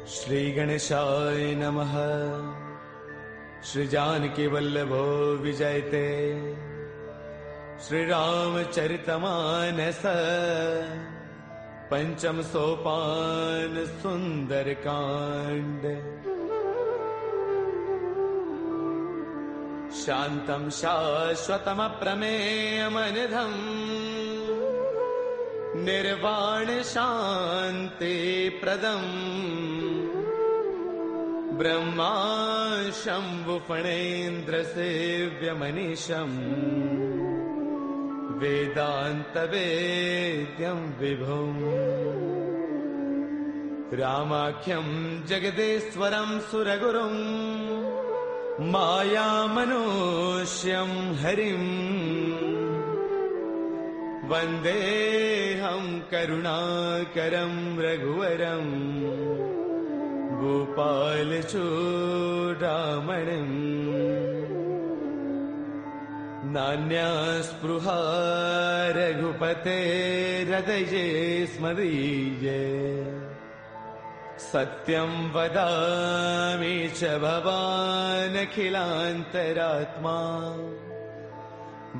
श्री गणेशाय नमः। श्री जानकी वल्लभो विजयते। श्री रामचरितमानस पंचम सोपान सुंदर कांड। शांतं शाश्वतमप्रमेयमनिधम् निर्वाण शांति प्रदम् ब्रह्मा शंभु फणेन्द्र सेव्यमनीशम् वेदांत वेद्यं विभुम् रामाख्यं जगदेश्वरं सुरगुरुं मायामनुष्यं हरिम् वन्देऽहं करुणाकरं रघुवरं गोपालचूडामणिम्। नान्यास्पृहा रघुपतेर्हृदये स्मदीये। सत्यं वदामि च भवानखिलान्तरात्मा।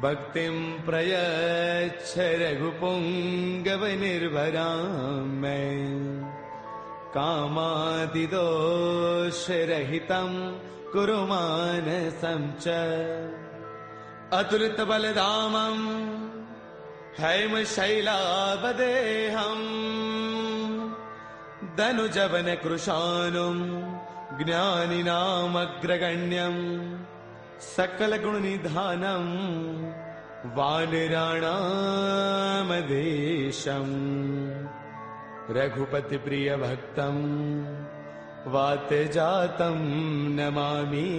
भक्तिं प्रयच्छ रघुपुङ्गवनिर्भरां मे। कामादिदोषरहितं कुरु मानसं च। अतुलितबलधामं हैमशैलावदेहम् धनुजवनकृशानुं ज्ञानिनामग्रगण्यं सकलगुणनिधानं वानराणामधीशम्। रघुपतिप्रियभक्तं वातजातं नमामि।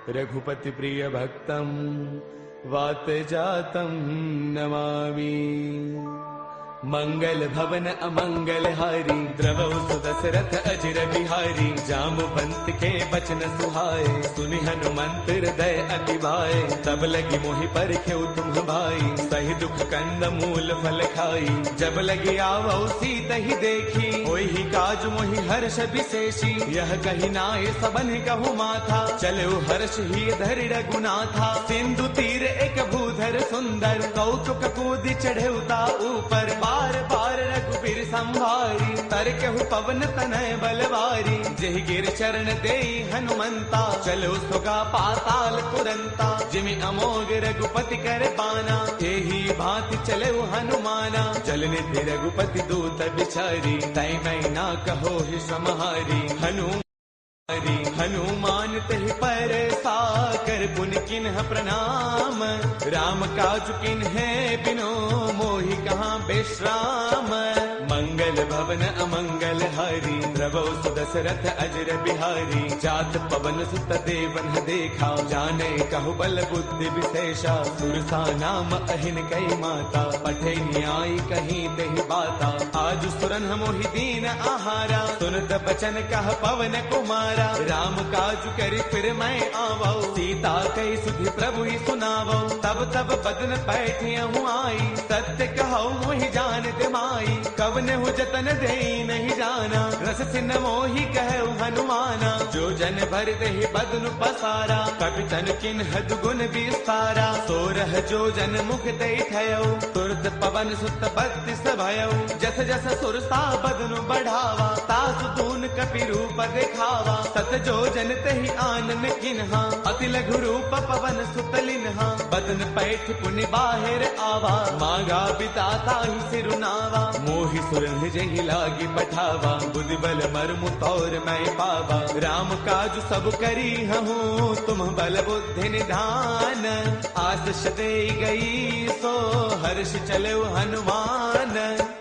रघुपतिप्रियभक्तं वातजातं नमामि। मंगल भवन अमंगल हारी द्रवौ सुदशरथ अजिर बिहारी। जामवंत के बचन सुहाए सुनि हनुमंत हृदय अति भाए। तब लगी मोहि परखेउ तुम भाई सही दुख कंद मूल फल खाई। जब लगी आवौ सीतहि देखी होहि काज मोहि हर्ष विशेषी। यह कही नाय सबन कहु माथा चलो हर्ष ही धरि रघुनाथा। सिंधु तीर एक भूधर सुंदर कौतुक कूदि चढ़ेउता ऊपर। बार बार रघुबीर संभारी तरकहु पवन तनय बलवारी। जेहि गिर चरण देई हनुमंता चलो सुगा पाताल तुरंता। जिमि अमोघ रघुपति कर बाना एही भांति चले हनुमाना। जलनिधि रघुपति दूत बिचारी तै मैं ना कहो ही समहारी। हनुमान तहि पर साकर पुन किन्ह प्रणाम। राम काज किन्हे बिनो मोहि कहाँ बेश्राम। मंगल भवन अमंगल हारी द्रवौ सुदशरथ अजर बिहारी। जात पवन सुत देवन देखा जाने कहु बल बुद्धि विशेषा। सुरसा नाम अहिन कई माता पठे न्याय कहीं देहि बाता। आज सुरन मोहि दीन आहारा सुनत बचन कह पवन कुमारा। राम काज करि फिर मैं आवौ सीता कई सुधि प्रभु ही सुनावौ। तब तब बदन पैठियहु आई सत्य कहौ मोहि जानत माई। कवने हु जतन देई नहीं जाना रस सिन मोहि कहु हनुमाना। जो जन भर देहि बदन पसारा कपितन किन्ह दुगुन विस्तारा। सोरह जो जन मुख देई थयौ तुरत पवन सुत बत्तीस भयौ। जस जस सुरसा बदन बढ़ावा तासु तून कपि रूप दिखावा। सत जो जन तहि आनन किन्हा अति लघु रूप पवन सुत लिन्हा। बदन पैठ पुनि बाहिर आवा मागा बिताता ही सिरुनावा। मोहि सुरन जहि लागी पठावा बुद्धि बल मर्मु तौर मैं पावा। राम काज सब करी हूँ तुम बल बुद्धि निधान। आशीष दे गई सो हर्ष चलो हनुमान।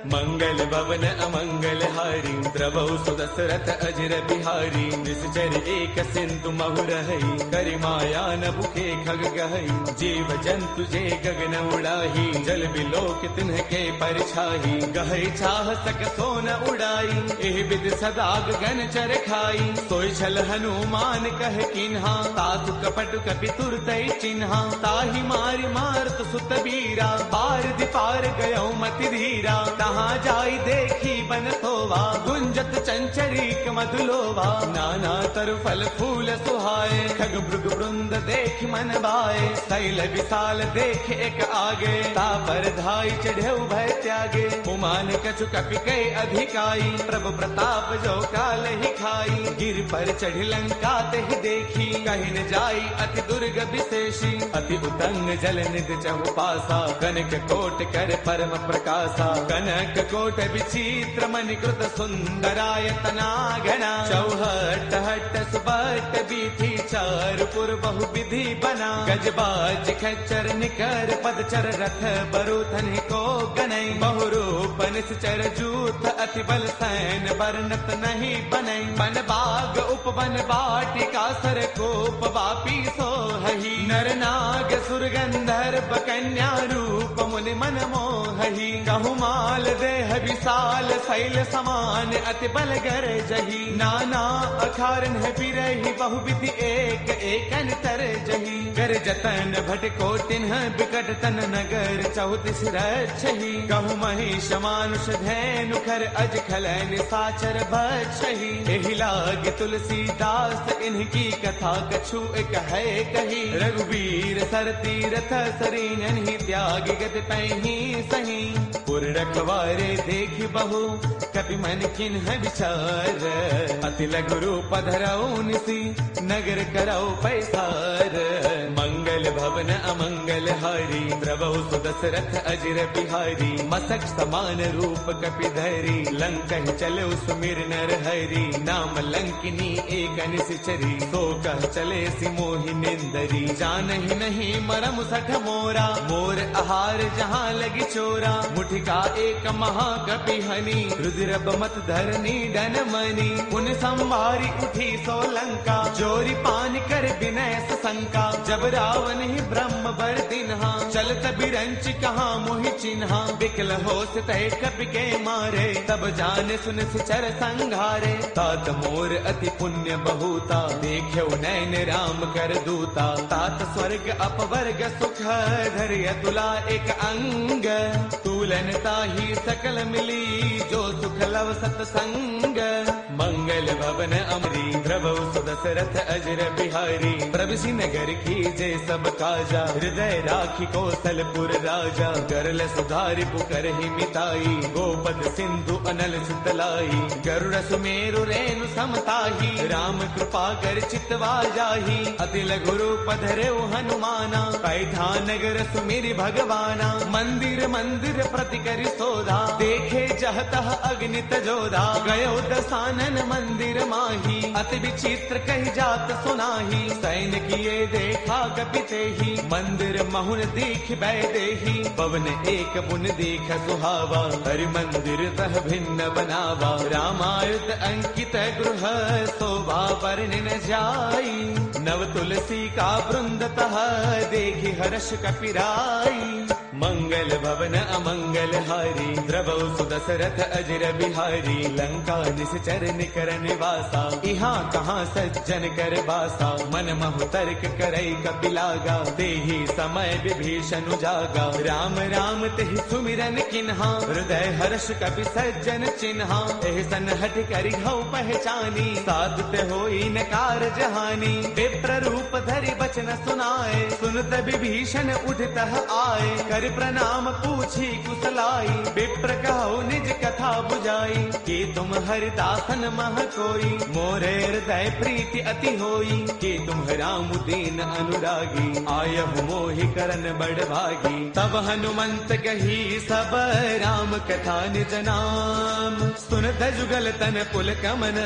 मंगल भवन अमंगल हारी द्रवौ सुदशरथ अजर बिहारी निश्चर एक सिंधु महु रही करि माया न भूखे खग गहई जीव जंतु जे गगन उड़ाही जल बिलोक तिन्ह के परछाही गहई छाह सक सोन उड़ाई एह विद सदा गगन चर खाई सोई छल हनुमान कह किन्हा तातु कपट कपि तुरतई चिन्हा ताहि मारि मारत सुत बीरा पार दिपार गयो मति धीरा तहाँ जाई देखी बन सोवा गुंजत चंचरीक मधुलोवा नाना तरु फल फूल सुहाए खग मृग वृंद देख मन भाए शैल विशाल देख एक आगे तापर धाई चढ़े भय त्यागे उमान कछु कपि कै अधिकाई प्रभु प्रताप जो काल ही खाई गिर पर चढ़ लंका ते देखी कहीं न जाई अति दुर्ग विशेषी अति उतंग जल निध चहु पासा कनक कोट कर परम प्रकाशा कनक कोट विचित्र मणिकृत सुंदरायतना घना चौहट हट सुबट बीथी चारुपुर बहु विधि बना गजबाज खच्चर निकर पदचर रथ बरुथन को गनई बहुरूप निश्चर जूथ अति बल सैन वर्णत नहीं बनई बन बाग उपवन बाटिका सर कोप वापी सोहही नर नाग सुर गंधर्व कन्या रूप मुनि मन मोहही कहु माल देह विशाल शैल समान अति बल गर जही नाना अखारन है बिरही बहु विधि एक एकन तर जही कर जतन भटको तिन्ह बिकट तन नगर चौतिस रक्षही कहु महिष मानुष धैनु खर अज खलन साचर भक्षही एहि लाग तुलसीदास इनकी कथा कछु एक है कही रघुवीर सर तीरथ सरीन ही त्याग गत पैही सही पुर रखवारे देख बहु कपि मन किन्ह विचार अति लघु रूप धरऊ निसी नगर करऊ पैसार मंगल भवन अमंगल हारी द्रवहु सुदशरथ अजर बिहारी मसक समान रूप कपि धरी लंकन चले सुमिर नर हरि नाम लंकिनी एक निश्चरी सो कह चले सि मोहि निंदरी जानहि नहीं मरम सठ मोरा मोर आहार जहाँ लगी चोरा मुठिका एक महाकपि हनी रुद्र बमत धरनी डन मनी उन संवारी उठी सो लंका जोरी पान कर विनय शंका जब रावण ही ब्रह्म बर दिन्हा चलत बिरंच कहाँ मोहि चिन्हा बिकल हो तय कपि के मारे तब जाने सुन सिचर संघारे तात मोर अति पुण्य बहुता देख्यो नैन राम कर दूता तात स्वर्ग अपवर्ग सुख धैर्य तुला एक अंग तूलन ताही सकल मिली जो सुख लव सतसंग मंगल भवन अमरी द्रवौ सुदशरथ अजर बिहारी प्रभुसी नगर की जय सब काजा हृदय राखी कौशलपुर राजा करल सुधारि पुकर ही मिताई गोपद सिंधु अनल सुतलाई गरुड़ सुमेरु रेणु समताही राम कृपा कर चितवा जाही अति लघु रूप धरेउ हनुमाना पैठा नगर सुमिरि भगवाना मंदिर मंदिर प्रति करि सोधा देखे जहतः अग्नित जोधा गयो दसानन मंदिर माही अति विचित्र कही जात सुनाही सैन किए देखा कपिते ही मंदिर महुन दीख बैदेही पवन एक पुन दीख सुहावा हरि मंदिर तह भिन्न बनावा रामायुध अंकित गृह शोभा वर्णि न जाई नव तुलसी का वृंद तह देखी हर्ष कपिराई मंगल भवन अमंगल हारी द्रवौ सुदशरथ अजर बिहारी लंका निश्चर निकर निवासा यहाँ कहाँ सज्जन कर बासा मन महु तर्क करई कपिलागा तेहि समय विभीषण जागा राम राम तेहि सुमिरन किन्हा हृदय हर्ष कपि सज्जन चिन्हा एहि सन हठ करि हऊ पहचानी साधुत होई न कारज हानि विप्र रूप धरि बचन सुनाए सुनत विभीषण उठतः आए कर प्रणाम पूछी कुशलाई विप्र कहो निज कथा बुझाई कि तुम हरिदासन मह कोई मोरे हृदय प्रीति अति होई कि तुम राम दीन अनुरागी आयहु मोहि करन बड़ भागी तब हनुमंत कही सब राम कथा निज नाम सुनत जुगल तन पुल कमन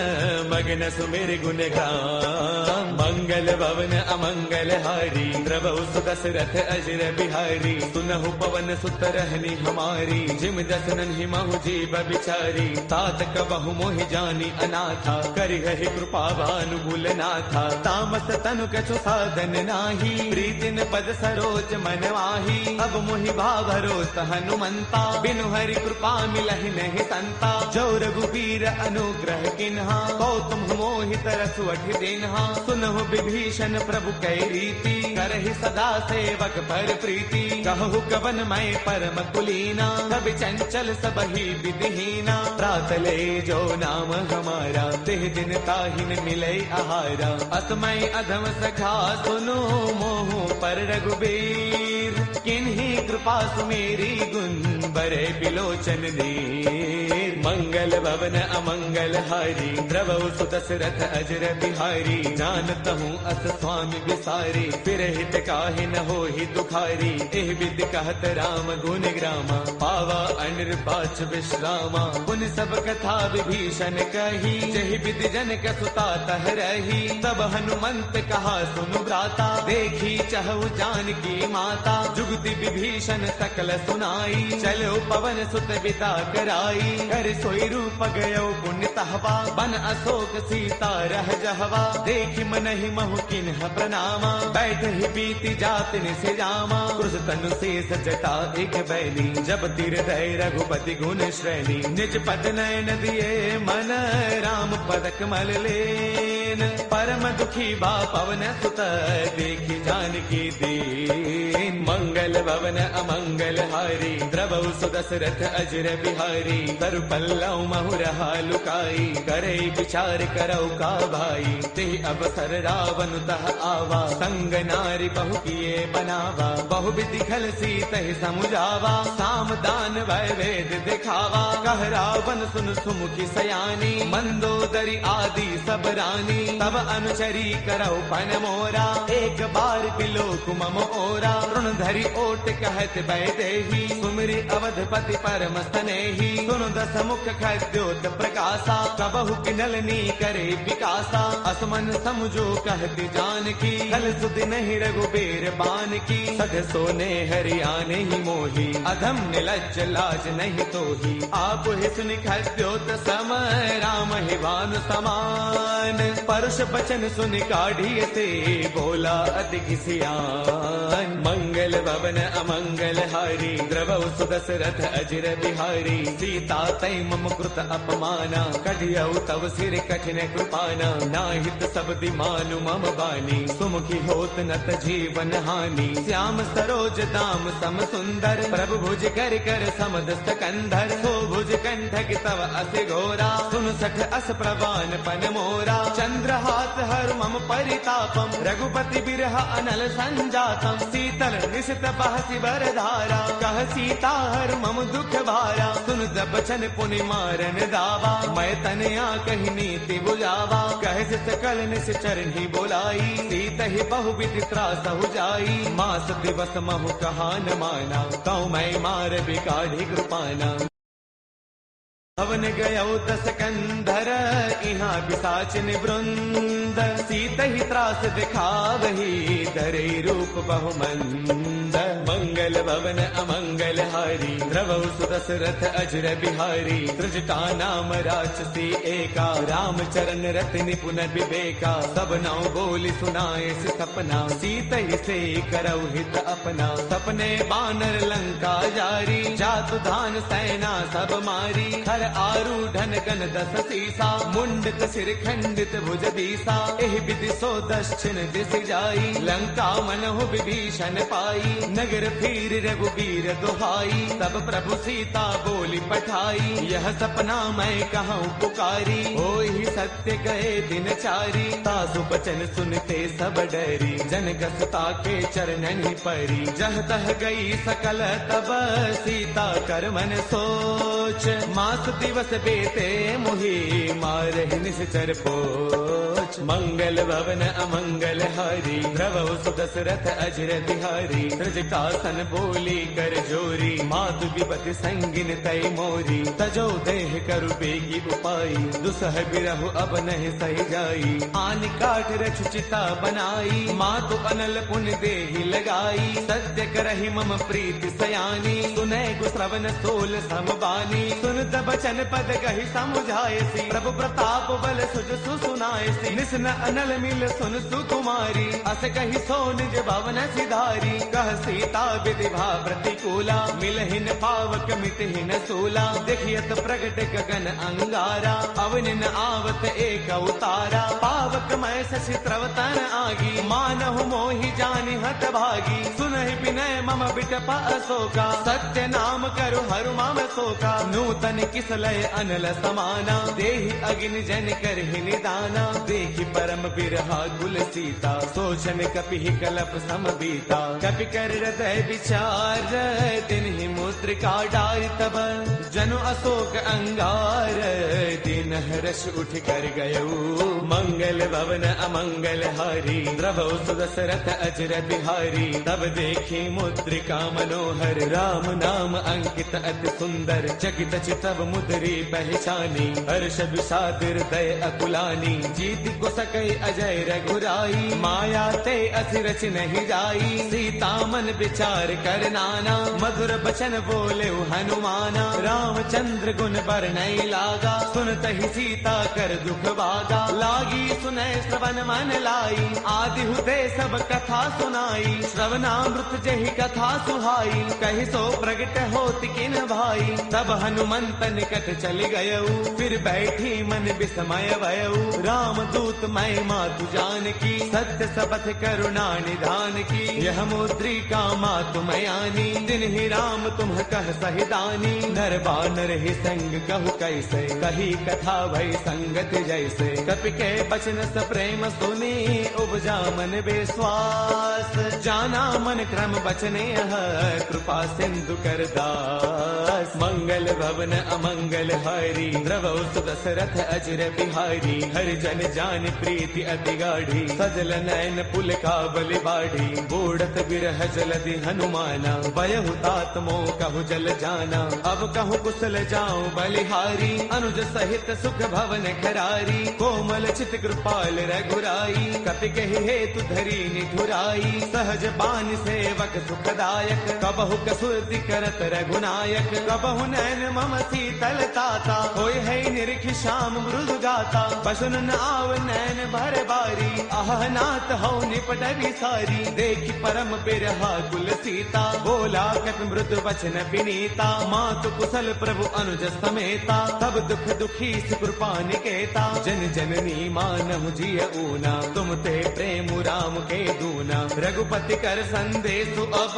मगन सुमिर गुण गाम मंगल भवन अमंगल हारी द्रवौ सुदशरथ अजर बिहारी सुनहु पवन सुत रहनी हमारी, जिम दसनन ही महु जीव बिचारी। तात कबहु मोहि जानी अनाथा, करि गहि कृपा भानुगुल नाथा। तामस तनु कछु साधन नाही, प्रीतिन पद सरोज मन वाही। अब मोहि भावरोत हनुमंता, बिनु हरि कृपा मिलहि नहीं संता। जो रघुबीर अनुग्रह किन्हा, कौतुम मोहि तरसु अठि दिन्हा। सुनहु विभीषण प्रभु कै रीति, करहि सदा सेवक पर प्रीति। कहु कवन मैं परम कुलीना, कवि चंचल सबहि विधिहीना। प्रातले जो नाम हमारा, तिह दिन ताहिन मिलै आहारा। असमय अधम सखा सुनो, मोहु पर रघुबीर। किन्ही कृपा सुमेरी, गुण बरे बिलोचन दीर। मंगल भवन अमंगल हारी, द्रवहु सुदशरथ अजर बिहारी। जानत हूँ अस स्वामी विसारी, फिर हित काहि न होहि दुखारी। एह विधि कहत राम गुण ग्रामा, पावा अनिर्बाच विश्रामा। पुन सब कथा विभीषण कही, जहि विधि जनक सुता तह रही। तब हनुमंत कहा सुनु भ्राता, देखी चहु जानकी माता। जुगति विभीषण सकल सुनाई, चलो पवन सुत बिता कराई। कर सोई रूप गयो पुण्य तहवा, बन अशोक सीता रह जहवा। देखि मनहि महु किन्ह प्रणामा, बैठ ही बीती जात निसे जामा। क्रुश तनु शेष जटा एक बैली, जब तिर दय रघुपति गुण श्रेणी। निज पद नयन दिए मन, राम पद कमल लेन। परम दुखी बा पवन सुत, देखि जानकी दीन। मंगल भवन अमंगल हारी, द्रवहु सुदशरथ अजर बिहारी। तरु पल्लव महु रहा लुकाई, करे विचार करौ का भाई। ते अवसर रावण तह आवा, संग नारी बहु किए बनावा। बहु विधि खल सीतहि समुझावा, साम दान वै वेद दिखावा। कह रावण सुन सुमुखी सयानी, मंदोदरी आदि सब रानी। तब अनुचरी करौ पन मोरा, एक बार बिलोक मम ओरा। तृण धरि ओट कहत वैदेही, सुमिरि अवधपति परम स्नेही। सुनु दस मुख खद्योत प्रकाशा, कबहु किनलनी करे विकासा। असमन समझो कहती जानकी, कल सुधि नहीं रघुबीर बान की। सध सोने हरियाने ही मोही, अधम निलज्ज लाज नहीं तोही। आप ही सुनि खद्योत सम, राम ही भानु समान। परुष बचन सुनि काढ़ी से, बोला अति सियान। मंगल भवन अमंगल हारी, द्रवहु सुदशरथ अजर बिहारी। सीता तै मम कृत अपमाना, कढ़ियौ तव सिर कठिन कृपाना। नाहित सब दिमानु मम बानी, सुमुखी होत नत जीवन हानि। श्याम सरोज दाम सम सुंदर, प्रभु भुज कर कर समद सकंधर। सो भुज कंठक तव अस घोरा, सुन सठ अस प्रवान पन मोरा। चंद्रहास हर मम परितापम, रघुपति बिरह अनल संजातम। शीतल निशित बहसि बरधारा, कह सीता हर मम दुख भारा। सुन बचन पुनि मारन दावा, मैं तनया कही नीति बुझावा। कह सकल निस चरणी बोलाई, सीत ही बहु विधि त्रासहु जाई। मास दिवस महु कहा न माना, कौ मैं मार बिकाढ़ी कृपाना। भवन गयो दस कंधर, इहाँ पिशाचिन वृंद। सीत ही त्रास दिखावही, धरे रूप बहुमंद। मंगल भवन अमंगल हारी, द्रवहु सुदशरथ अजर बिहारी। त्रिजटा नाम राक्षसी एका, राम चरण रति निपुण विवेका। सब नाउ बोली सुनाए सपना, सीत ही से करौ हित अपना। सपने बानर लंका जारी, जातु धान सेना सब मारी। हर आरूढ़न गण दस सीसा, मुंडक सिर खंडित भुज दीसा। एह विधि सो दक्षिण दिस जाई, लंका मनहु विभीषण पाई। नगर फिर रघुबीर दुहाई, तब प्रभु सीता बोली पठाई। यह सपना मैं कहूँ पुकारी, होई सत्य गए दिन चारी। तासु बचन सुनते सब डरी, जनक सुता के चरणन ही परी। जह तह गई सकल तब, सीता कर मन सोच। मास दिवस दिवस बेते मोहि मारहि निश्चर पोच। मंगल भवन अमंगल हारी द्रवहु सुदशरथ अजर बिहारी। त्रिजटासन बोली कर जोरी मातु विपति संगिन तय मोरी। तजो देह करु बेगी उपाई दुसह बिरहु अब नहीं सही जाई। आन काठ रच चिता बनाई मातु अनल पुण्य देहि लगाई। सत्य करहि मम प्रीति सयानी सुनै गुश्रवण सोल समबानी। सुनत बचन पद कहि समुझायसी प्रभु प्रताप बल सुज सुनायसी। निसन अनल मिल सुन सुकुमारी अस कहि सो निज भवन सिधारी। कह सीता विधि भा प्रतिकूला मिलहिन पावक मिटहिन सूला। देखियत प्रगट गगन अंगारा अवनिन आवत एक अवतारा। पावक मैं शशि त्रवतन आगी मानहु मोहि जानि हत भागी। सुनहि विनय मम बिटप अशोका सत्य नाम करु हरु मम शोका। नूतन किसलय अनल समाना देहि अग्नि जन करहि निदाना। देखि परम बिरहा कुल सीता सोचन कपि कलप समबीता। कपि कर हृदय विचार तिन्हि मुद्रिका डारि तब। जनु अशोक अंगार दिन हर्ष उठ कर गयऊ। मंगल भवन अमंगल हारी द्रवहु सुदशरथ अजर बिहारी। तब देखी मुद्रिका मनोहर राम नाम अंकित अति सुंदर। चकित चितव मुद्री पहचानी हर्ष विषाद हृदय अकुलानी। जीत को सकई अजय रघुराई माया ते अति रच नहीं जाई। सीता मन विचार कर नाना मधुर बचन बोले हनुमाना। रामचंद्र गुण बरनई लागा सुनत ही सीता कर दुख भागा। लागी सुनय श्रवण मन लाई आदि हुते सब कथा सुनाई। श्रवणामृत जहि कथा सुहाई कहि सो प्रगट होत किन भाई। तब हनुमंत निकट चल गयऊ फिर बैठी मन विस्मय भयऊ। राम दूत मैं मातु जान की सत्य शपथ करुणा निधान की। यह मुद्रिका मातु मयानी दिन ही राम तुम कह सहिदानी। नर बानर ही संग कहु कैसे कही कथा भई संगत जैसे। कपि के बचन स प्रेम सुनी उपजा मन विश्वास। जाना मन क्रम बचने कृपा सिंधु कर दास। मंगल भवन अमंगल हारी द्रवहु सुदशरथ अजर बिहारी। हरि जन जान प्रीति अति गाढ़ी सजल नयन पुल का बलि बाढ़ी। बूढ़त बिरह जलधि हनुमाना बयहु तात मोह कहु जल जाना। अब कहु कुशल जाऊं बलिहारी अनुज सहित सुख भवन खरारी। कोमल चित कृपाल रघुराई कपि कहि हेतु धरी निठुराई। सहज बान सेवक सुखदायक कबहु कसुरति करत रघुनायक। कबहु नैन मम शीतल ताता होय है निरखि श्याम मृदु गाता। पशुन आव नैन भर बारी आह नाथ हौ निपट सारी। देखि परम बिरहा कुल सीता बोला कपि मृदु वचन विनीता। मातु कुशल प्रभु अनुज समेता तब दुख दुखी कृपा निकेता। जन जननी मानहु जिय ऊना तुम ते प्रेम राम के दूना। रघुपति कर संदेश अब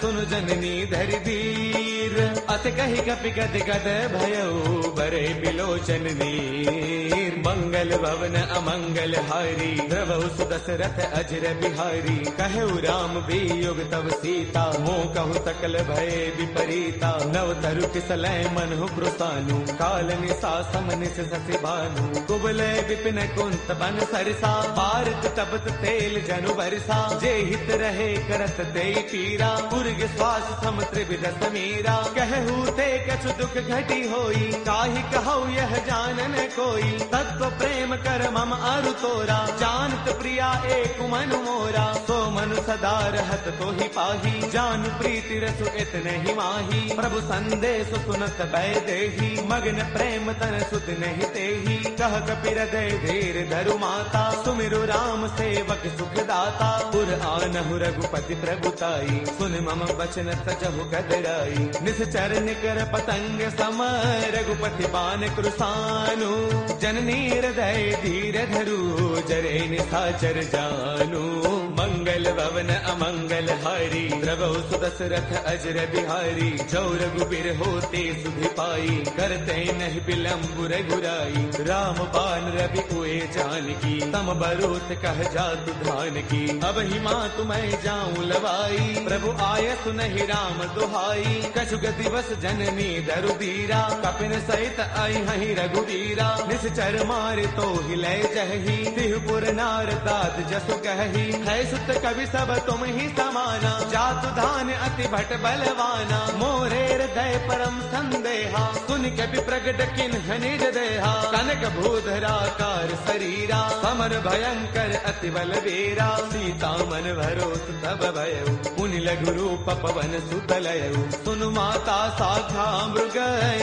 सुन जननी धरि धीर। अत कहि कपि गद गद भयऊ बरे बिलोचन नीर। मंगल भवन अमंगल हारी द्रवहु सुदशरथ अजर बिहारी। कहु राम वियोग तब सीता मोह कहु सकल भय विपरीता। नव तरु किसलय मनहु कृतानु काल निशा समनिस शशि भानु। कुबलय विपिन कुंत बन सरसा भारत तपत तेल जनु बरसा। जे हित रहे करत ते पीरा उर्ग श्वास सम त्रिविध समीरा। कहु ते कछु दुख घटी होई काहि कहु यह जानन कोई। तत्व प्रेम कर मम अरु तोरा जानत प्रिया एक मनु मोरा। सो मनु सदा रहत तो ही पाही जानु प्रीति रसु इतने ही माही। प्रभु संदेश सुनत भय देही मग्न प्रेम तन सुध नहीं तेही। कह कपि हृदय धीर धरु माता सुमिरु राम सेवक सुख दाता। पुर आनहु रघुपति प्रभुताई सुन मम वचन तजहु कदराई। निश्चर निकर पतंग सम रघुपति बान कृसानु। जननी हृदय धीर धरु जरे निशाचर जानु। मंगल भवन अमंगल हारी, द्रवौ सुदशरथ अजर बिहारी। जो रघुबीर होते सुधि पाई, करते नहीं विलंब रघुराई। राम बाण रवि उए जानकी, तम बरोत कह जातु धान की। अब ही मातु मैं जाऊं लवाई, प्रभु आय सुनहि राम दुहाई। कछु गति बस जननी दरु दीरा, कपिन सहित आई हहि रघुवीरा। निश्चर मारे तो हिले जही, तिहुपुर नार दात जसु कही। है सुत कवि सब तुम ही समाना, जातु धान अति भट बलवाना। मोरे हृदय परम संदेहा, सुन कपि प्रगट किन्ह निज देहा। कनक भूधराकार शरीरा, समर भयंकर अति बलवीरा। सीता मन भरोस तब भयउ, पुनि लघु रूप पवन सुत लयउ। सुनु माता शाखा मृग,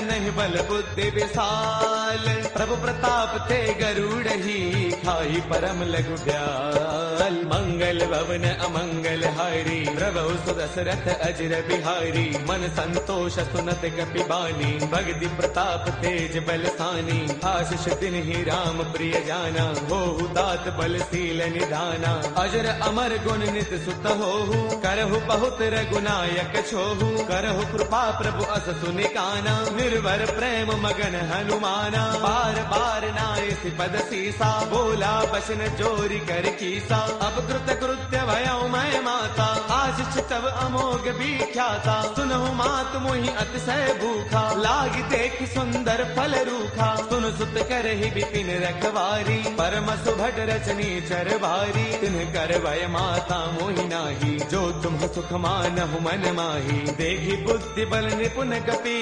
नहीं बल बुद्धि विशाल। प्रभु प्रताप ते गरुड़ही, खाई परम लघु ब्याल। मंगल भवन अमंगल हारी, प्रभु सुदशरथ अजर बिहारी। मन संतोष सुनत कपि बानी, भगति प्रताप तेज बलसानी। आशीष तिन्हि राम प्रिय जाना, होहु दात बलशील निधाना। अजर अमर गुण नित सुत होहु, करहु बहुत रघुनायक छोहु। करहु कृपा प्रभु अस सुनि काना, निर्भर प्रेम मगन हनुमाना। बार बार नाय पद सीसा, बोला बसन जोरी कर कीसा। अब कृत कृत्य भयउ मैं माता, आशीष तब अमोघ विख्याता। सुनहु मात मोहि अतिशय भूखा, लागी देख सुंदर फल रूखा। सुन सुत करहि विपिन रखवारी, परम सुभट रचनी चर भारी। तिन्ह कर भय माता मोहि नाही, जो तुम सुख मानहु मन माही। देखी बुद्धि बल निपुण कपि,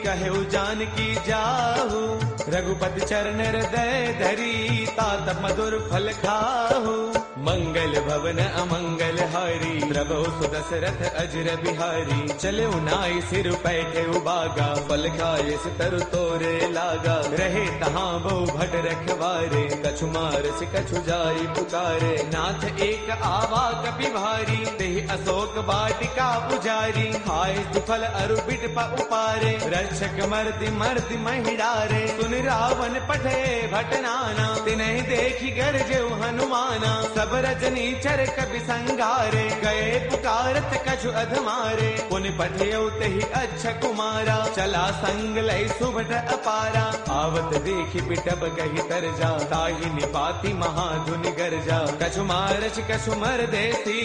कहु जानकी जाहु। रघुपति चरण हृदय धरी, तात मधुर फल खाहु। मंगल भवन अमंगल हारी, द्रवौ सुदशरथ अजर बिहारी। चले नाई सिर पैठे उबागा, फल खाए तरु तोरे लागा। रहे तहाँ बहु भट रखवारे, कछु मारस कछु जाई पुकारे। नाथ एक आवा कपि भारी, तेहि अशोक वाटिका पुजारी। खाए सुफल अरु बिट उपारे, रक्षक मर्दि मर्दि महिडारे। सुन रावण पठे भट नाना, तिन्हि देखी गरजेउ हनुमाना। सब रजनी चर कपि संगारे, गए पुकारत कछु अधमारे। पुनि पठेउ तेहि अच्छा कुमारा, चला संग लय सुभट अपारा। आवत देखि बिटप कहि तरजा, ताहि निपाति महाधुनि गरजा। कछु मारच कछु मर देसी,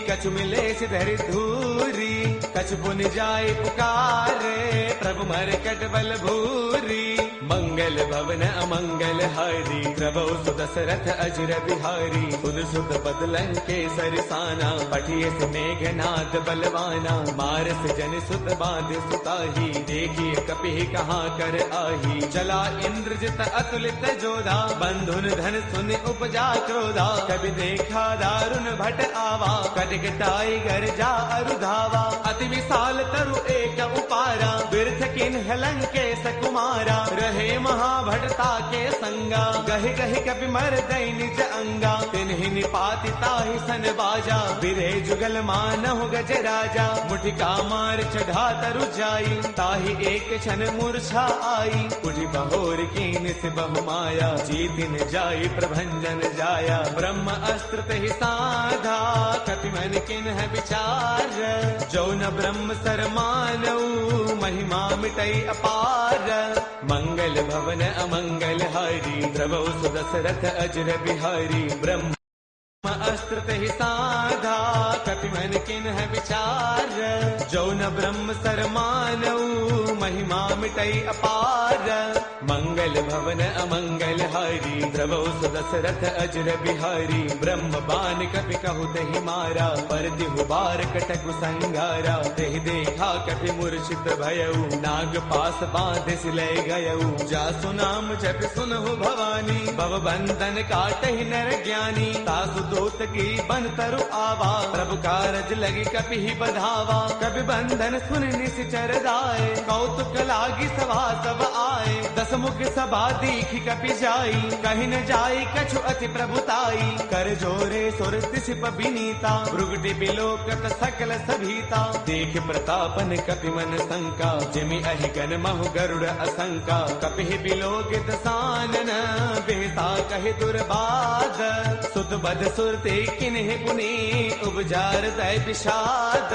कछु मिलेस धरि धूरी। कछु पुनि जाय पुकारे, प्रभु मरकट बल भूरी। मंगल भवन अमंगल हारी, द्रवौ सुदशरथ अजर बिहारी। सुन सुत पद लंकेसर साना, पठिए से मेघनाद बलवाना। मारस जन सुत बांध सुताही, देखिए कपि कहाँ कर आही। चला इंद्रजित अतुलित जोधा, बंधुन धन सुन उपजा क्रोधा। कभी देखा दारुण भट आवा, कटकटाई गरजा अरुधावा। अति विशाल तरु एक उपारा, बिरथ किन्ह लंकेश कुमारा। रहे महाभटता के संगा, गहि गहि कपि मर दई निज अंगा। तिन्हि निपाति ताहि सन बाजा, बिरे जुगल मानहु गज राजा। मुठिका मार चढ़ा तरु जाई, ताहि एक क्षण मूर्छा आई। उठि बहोर कीन से बहु माया, जीतिन जाई प्रभंजन जाया। ब्रह्म अस्त्र तेहि साधा, कपि मन किन्ह विचार। जो न ब्रह्म सर मानऊ, महिमा मिटई अपार। मंगल भवन अमंगल हारी, द्रवौ सुदशरथ अजर बिहारी। ब्रह्म अस्त्र तेहि साधा, कपि मन किन्ह विचार। जो न ब्रह्म सर मानऊ, महिमा मिटई अपार। मंगल भवन अमंगल हारी, द्रवौ सुदशरथ अजर बिहारी। ब्रह्म बान कपि कहु तेहि मारा, पर तिहु बार कटकु संगारा। तेहि देखा कपि मूर्छित भयउ, नाग पास बांधे सिलय गयउ। जासु नाम जपि सुनहु भवानी, भव बंधन काटहि नर ज्ञानी। तासु दूत की बन तरु आवा, प्रभु कारज लगी कपि ही बधावा। कपि बंधन सुन निश्चर दाए, कौतुक लागी सभा सब आए। दस मुख सभा दीखी कपि जाई, कहीं न जाई कछु अति प्रभुताई। कर जोरे सुर तिसिप बिनीता, भृगुटि बिलोकत सकल सभीता। देख प्रतापन कपि मन शंका, जिमि अहि गन महु गरुड़ असंका। कपि बिलोकित सानन, बिह सा कहे दुर्बाद, सुत बद सुरते किन्हे पुनि उपजार तय विषाद।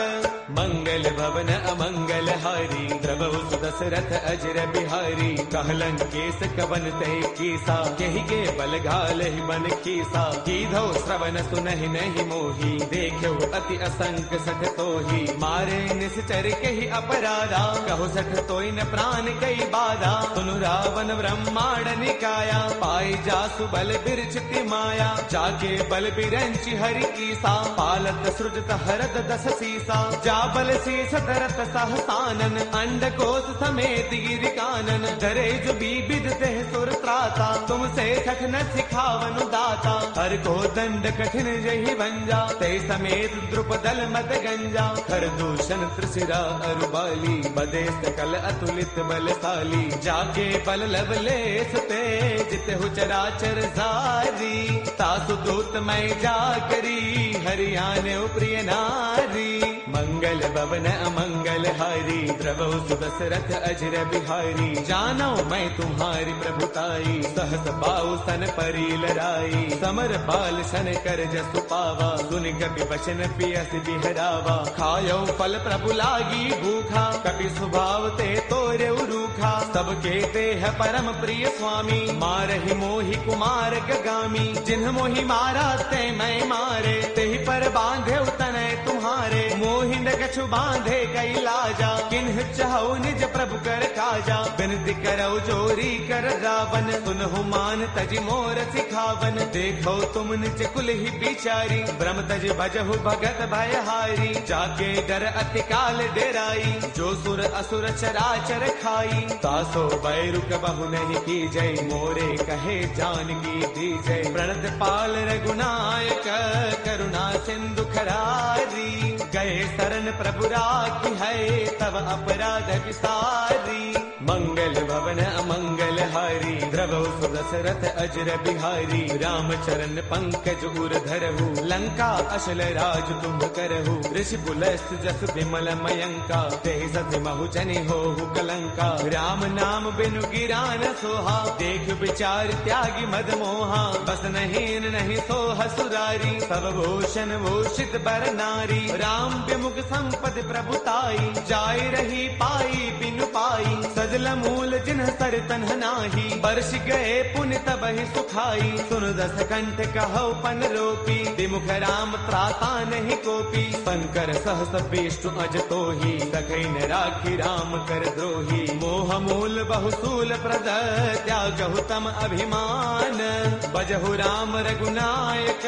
मंगल भवन अमंगल हारी, द्रवहु सुदशरथ अजर बिहारी। कहलन केस कवन तय कीसा, केहि के बल घाल ही बन कीसा। कीधो श्रवण सुनहि नहीं मोही, देखो अति असंक सठ तोही। मारे निश्चर केहि अपराधा, कहो सठ तोय न प्राण कई बाधा। सुनु रावण ब्रह्मांड निकाया, पाई जासु बल बिरचिति माया। जाके बल बिरंचि हरि कीसा, पालत सृजत हरत दस सीसा। जा बल शीस धरत सहसानन, अंड कोश समेत गिर कानन। डरे जो विविध देह सुर त्राता, तुमसे सठ न सिखावनु दाता। हर को दंड कठिन जहि भंजा, ते समेत द्रुपदल मत गंजा। खर दूषण त्रिशिरा अरुबाली, बदे सकल अतुलित बलशाली। जाके बल लवलेश ते, जित हो चराचर सारी। तासु दूत मैं जा करी, हरियाणे प्रिय नारी। मंगल भवन अमंगल हारी, द्रवहु सुदशरथ अजर बिहारी। जानो मैं तुम्हारी प्रभुताई, सहस पाऊ सन परी लड़ाई। समर बाल सन कर जसु पावा, सुन कपि वचन पियस बिहरावा। खायो फल प्रभु लागी भूखा, कपि स्वभाव ते तोरे रूखा। सबके देह परम प्रिय स्वामी, मारहि मोहि कुमार गगामी। जिन्ह मोहि मारा ते मैं मारे, तेहि पर बांधे तनय तुम्हारे। मोहि न कछु बांधे कई लाजा, किन्ह चाहु निज प्रभु कर काजा। बिनती करौ जोरी कर रावण, सुनहु मान तज मोर सिखावन। देखो तुम निज कुल ही बिचारी, ब्रह्म तज भजहु भगत भयहारी। जाके डर अति काल डेराई, जो सुर असुर चराचर खाई। तासो बैरु कबहु नहीं की जय, मोरे कहे जानकी दी जय। प्रणत पाल रघुनायक, करुणा सिंधु खरारी। गए शरण प्रभु राखी है, तब अपराध विसारी। मंगल भवन अमंगल हारी, द्रवहु सुदशरथ अजर बिहारी। राम चरण पंकज उर धरहु, लंका अशल राज तुम करहु। ऋषि पुलस्त जस विमल मयंका, तेहि सति महु जनि होहु कलंका। राम नाम बिनु गिरा न सोहा, देख विचार त्यागी मद मोहा। बस नहीं नहीं सोह सुरारी, सब भूषण भूषित बर नारी। राम विमुख संपद प्रभुताई, जाय रही पाई बिनु पाई। सजल मूल जिन्ह सर तन्ह नाही, बरस गए पुण्य तबहि सुखाई। सुन दस कंठ कहौ पन रोपी, विमुख राम त्राता नहीं कोपी। शंकर सहस विष्णु अज तोही, सखै न राखी राम कर द्रोही। मोह मूल बहुसूल प्रद, त्यागहु तम अभिमान। बजहु राम रघुनायक,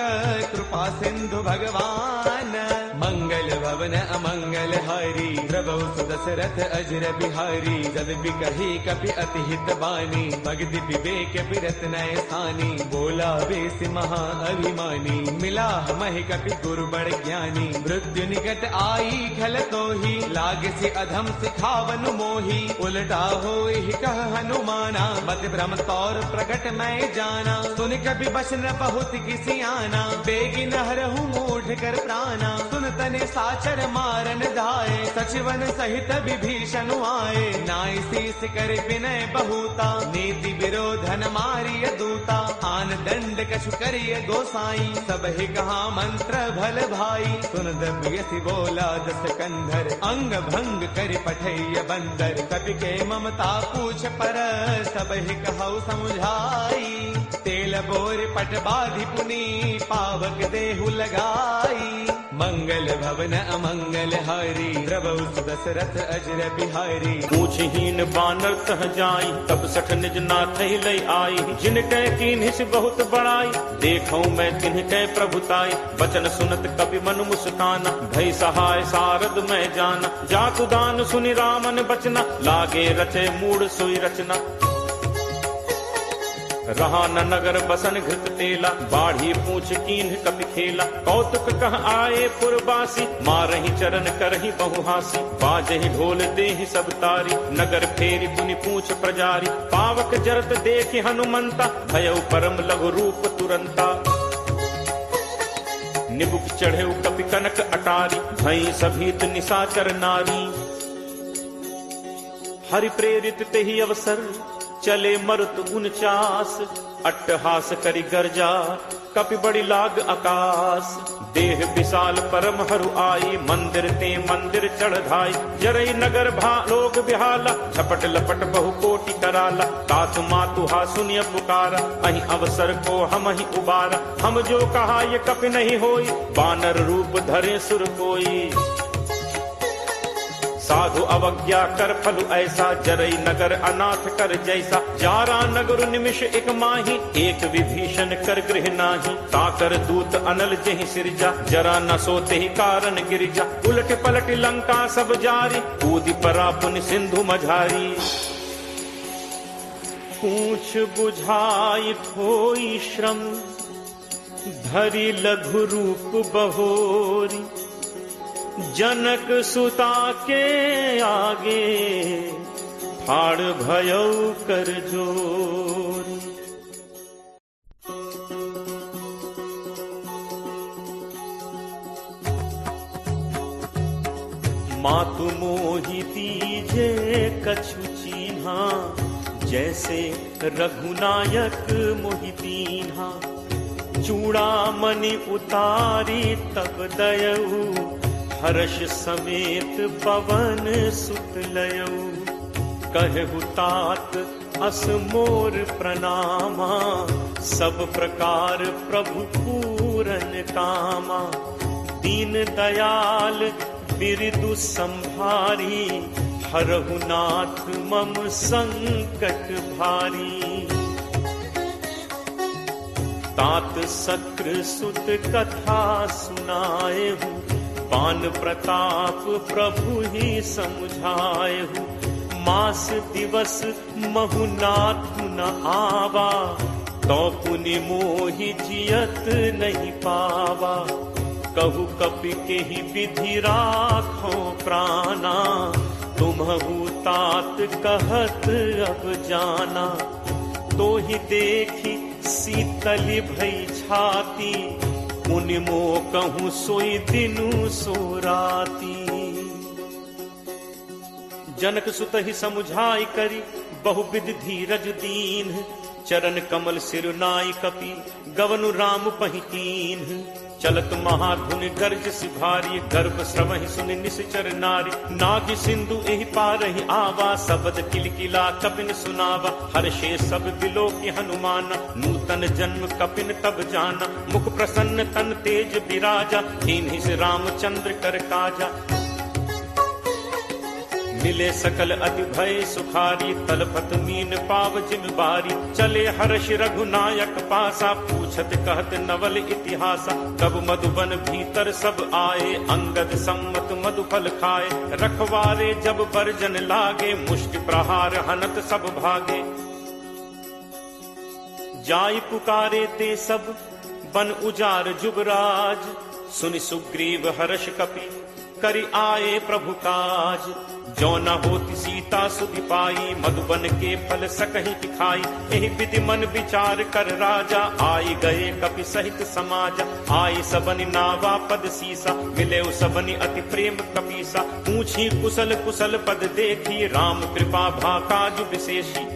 कृपा सिंधु भगवान। मंगल भवन अमंगल हारी, द्रवहु सुदशरथ अजर बिहारी। जद बिकहि कपि अति हित बानी, भगति विवेक बिरत नय सानी। बोला बेस महा अभिमानी, मिला महि कपि गुरु बड़ ज्ञानी। मृत्यु निकट आई खल तोही, लागे से अधम सिखावनु मोही। उलटा होई कह हनुमाना, मत भ्रम तौर प्रगट मैं जाना। सुन कपि बचन बहुत किसी आना, बेगी नहरहु मूढ़ कर प्राणा। सुन तने साचर मारन धाये, सचिवन सहित विभीषण आए। नाई शीस कर विनय बहुता, नीति विरोधन मारिय दूता। आन दंड कछु करिय गोसाई, सब ही कहा मंत्र भल भाई। सुन दबियसि बोला दस कंधर, अंग भंग कर पठैय बंदर। कपि के ममता पूछ पर, सब ही कहु समुझाई। तेल बोर पट बाधि पुनी, पावक देहु लगाई। मंगल भवन अमंगल हारी, द्रवहु सुदशरथ अजर बिहारी। पूछहीन बानर तह जाई, तब सठ निज नाथ लय आई। जिन कै कीन्हिस बहुत बड़ाई, देखौ मैं तिन्ह कै प्रभुताई। बचन सुनत कपि मनु मुस्काना, भय सहाय सारद मैं जाना। जातु दान सुनि रामन बचना, लागे रचे मूढ़ सोई रचना। रहा न नगर बसन घृत तेला, बाढ़ी पूछ कीन्ह कपि खेला। कौतुक कह आए पुरबासी, मारहि चरण करहि बहुहासी। बाजहि ढोल देहि सब तारी, नगर फेरी पुनि पूछ प्रजारी। पावक जरत देखि हनुमंता, भयउ परम लघु रूप तुरंता। निबुक चढ़े कपि कनक अटारी, भई सभीत निशाचर नारी। हरि प्रेरित तेहि अवसर, चले मरुत 49 अट्टहास करी गर्जा कपि बड़ी लाग आकाश। देह विशाल परम हरु आई, मंदिर ते मंदिर चढ़ाई। जरई नगर लोग बिहाला, झपट लपट बहु कोटि कराला। तात मातु हा सुनिय पुकारा, अहि अवसर को हम ही उबारा। हम जो कहा ये कपि नहीं होई, बानर रूप धरे सुर कोई। साधु अवज्ञा कर फलु ऐसा, जरई नगर अनाथ कर जैसा। जारा नगर निमिष एक माही, एक विभीषण कर गृह नाही। ताकर दूत अनल जहि सिरजा, जरा न सोते ही कारण गिरिजा। उलट पलट लंका सब जारी, कूदि परा पुन सिंधु मझारी। पूछ बुझाई होई श्रम, धरि लघु रूप बहोरी। जनक सुता के आगे, फाड़ भयौ कर जोरी। मातु मोहि दीजे कछु चीन्हा, जैसे रघुनायक मोहि दीन्हा। चूड़ामणि उतारी तब दयऊ, हर्ष समेत पवन सुत लयऊ। कहु तात अस मोर प्रणामा, सब प्रकार प्रभु पूरन कामा। दीन दयाल बिरदु संभारी, हरहु नाथ मम संकट भारी। तात सक्र सुत कथा सुनाएहु, पान प्रताप प्रभु ही समझाएहु। मास दिवस महु नाथु न आवा, तो पुनि मोहि जियत नहीं पावा। कहु कपि के ही विधि राखो प्राणा, तुम्हु तात कहत अब जाना। तो ही देखी शीतल भई छाती, मुनि मो कहूँ सोई दिनु सो राती। जनक सुत ही समुझाई करी, बहुविध धीरज दीन। चरण कमल सिरुनाई कपि, गवनु राम पहिकीन। चलत महाधुनि गर्ज सिभारी, गर्भ श्रवहि सुनि निश्चर नारी। नाग सिंधु एहि पारहि आवा, सबद किलकिला कपिन सुनावा। हर्षे सब दिलो की हनुमाना, नूतन जन्म कपिन तब जाना। मुख प्रसन्न तन तेज विराजा, दीन्हि से रामचंद्र कर काजा। मिले सकल अति भय सुखारी, तलपत मीन पाव जिम बारी। चले हर्ष रघुनायक पासा, पूछत कहत नवल इतिहासा। तब मधुबन भीतर सब आए, अंगद सम्मत मधुफल खाए। रखवारे जब बरजन लागे, मुष्टि प्रहार हनत सब भागे। जाई पुकारे ते सब, बन उजार जुबराज। सुनि सुग्रीव हर्ष कपि, करि आए प्रभु काज। जो न होती सीता सुधि पाई, मधुबन के फल सकहि खाई। एहि विधि मन विचार कर राजा, आई गए कपि सहित समाजा। आई सबनि नावा पद सीसा, मिले सबनि अति प्रेम कपीसा। पूछी कुशल कुशल पद देखी, राम कृपा भा काज विशेषी।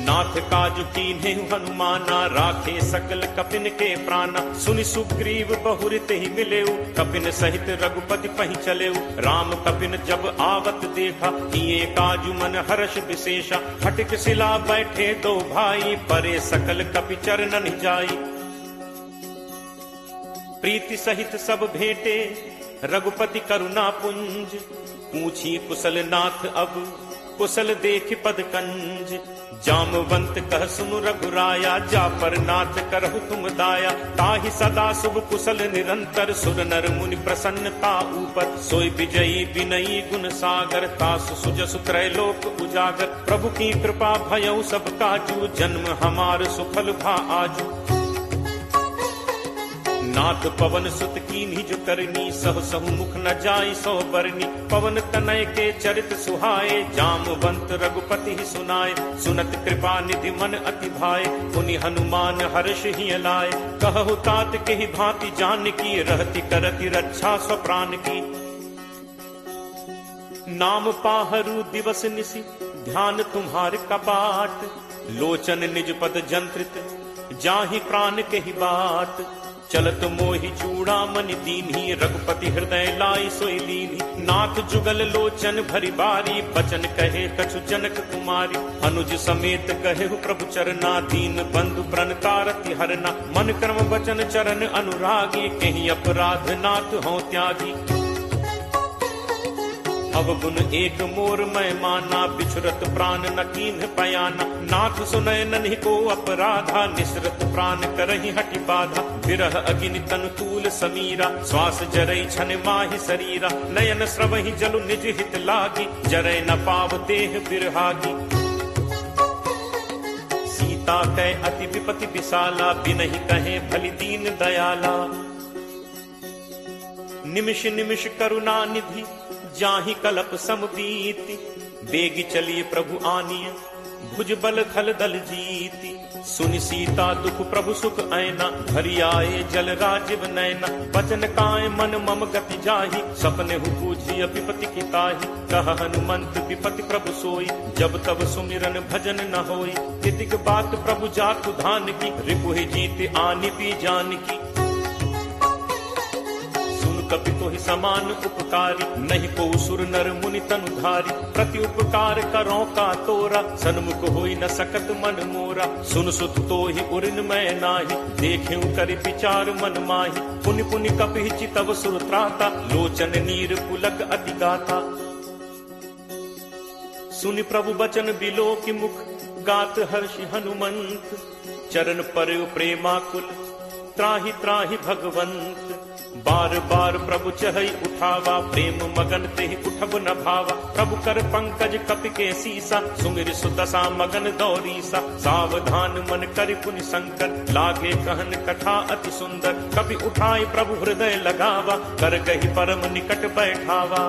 नाथ काज कीन्हे हनुमाना, राखे सकल कपिन के प्राणा। सुनि सुग्रीव बहुरित ही मिलेऊ, कपिन सहित रघुपति पहि चलेऊ। राम कपिन जब आवत देखा, किए काजु मन हर्ष विशेषा। हटिक सिला बैठे दो भाई, परे सकल कपि चरणन जाई। प्रीति सहित सब भेंटे, रघुपति करुणा पुंज। पूछी कुशल नाथ अब, कुशल देख पद कंज। जामवंत कह सुनु रघुराया, जा पर नाथ करहु तुम दाया। ताहि सदा शुभ कुशल निरंतर, सुर नर मुनि प्रसन्नता ऊपर। सोई विजयी विनयी गुण सागर, तासु सुजसु त्रैलोक उजागर। प्रभु की कृपा भयउ सब काजू, जन्म हमार सुफल भा आजू। नाथ पवन सुत कीन्ही जो करनी, सहु सहु मुख न जाई सो बरनी। पवन तनय के चरित सुहाए, जामवंत रघुपति ही सुनाए। सुनत कृपा निधि मन अति भाए, पुनि हनुमान हर्ष ही लाए। कहु तात के ही भांति जान की, रहती करती रक्षा स्वप्राण की। नाम पाहरू दिवस निसी, ध्यान तुम्हार कपाट। लोचन निज पद जंत्रित जाहि प्राण कही बात, चलत मोहि चूड़ामणि दीन्ही रघुपति हृदय लाई सोई लीन्ही। नाथ जुगल लोचन भरी बारी बचन कहे कछु जनक कुमारी, अनुज समेत कहे प्रभु चरना दीन बंधु प्रण तारति हरना। मन कर्म वचन चरण अनुरागी कहीं अपराध नाथ हों त्यागी। अवगुण एक मोर मैं माना बिछुरत प्राण न कीन्ह पयाना। नाथ सुनय नन्हि को अपराधा निसरत प्राण करहि हटि बाधा। विरह अग्नि तनु तूल समीरा श्वास जरई छन माहि शरीरा। नयन स्रवहि जलु निज हित लागी जरय न पाव देह बिरहागी। सीता कै अति विपति विशाला बिनहि कहे भली दीन दयाला। निमिष निमिष करुणा निधि जाहि कलप समबीति। बेगी चलिए प्रभु आनिय भुज बल खल दल जीति। सुनि सीता दुख प्रभु सुख ऐना भरी आए जल राजीव नैना। बचन काय मन मम गति जाहि सपने हु पूछी विपति की ताहि। कह हनुमंत विपति प्रभु सोई जब तब सुमिरन भजन न होई। तितिक बात प्रभु जातु धान की रिपुहि जीत आनि पी जान की। कपि तोहि समान उपकारी नहीं को सुर नर मुनि तनुधारी। प्रति उपकार करो का तोरा सन्मुख होई न सकत मन मोरा। सुन सुत तोहि उरिन मैं नाही देखें करि विचार मन माही। पुनि पुनि कपि चितव सुर त्राता लोचन नीर पुलक अति गाथा। सुनि प्रभु बचन बिलो की मुख गात हर्षि हनुमंत। चरण पर प्रेमाकुल त्राहि त्राहि भगवंत। बार बार प्रभु चहई उठावा प्रेम मगन तेहि उठब न भावा। प्रभु कर पंकज कपि के सीसा सुमिर सुदशा मगन दौरीसा। सावधान मन करि पुनि शंकर लागे कहन कथा अति सुंदर। कपि उठाई प्रभु हृदय लगावा कर गही परम निकट बैठावा।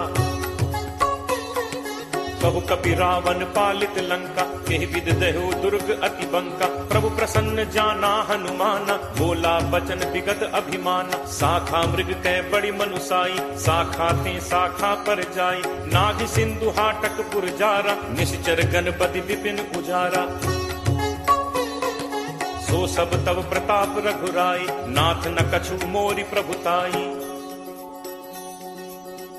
कहु कपि रावण पालित लंका केहि विद दहु दुर्ग अति बंका। प्रभु प्रसन्न जाना हनुमाना बोला बचन विगत अभिमाना। शाखा मृग कै बड़ी मनुसाई शाखा थे शाखा पर जाई। नाग सिंधु हाटक पुरजारा निश्चर गणपति विपिन उजारा। सो सब तब प्रताप रघुराई नाथ न कछु मोरि प्रभुताई।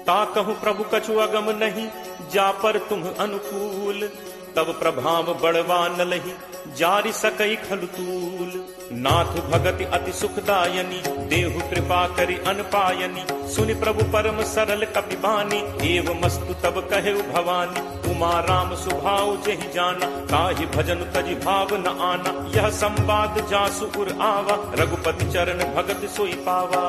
ता कहूँ प्रभु कछु अगम नहीं जा पर तुम अनुकूल। तब प्रभाव बड़वा न लही जारि सकई खलतूल। नाथ भगति अति सुखदायनी देहु कृपा करि अनपायनी। सुनि प्रभु परम सरल कपि बानी एव मस्तु तब कहे भवानी। उमा राम सुभाव जहि जाना ताहि भजन तजि भाव न आना। यह संवाद जासु उर आवा रघुपति चरण भगत सोई पावा।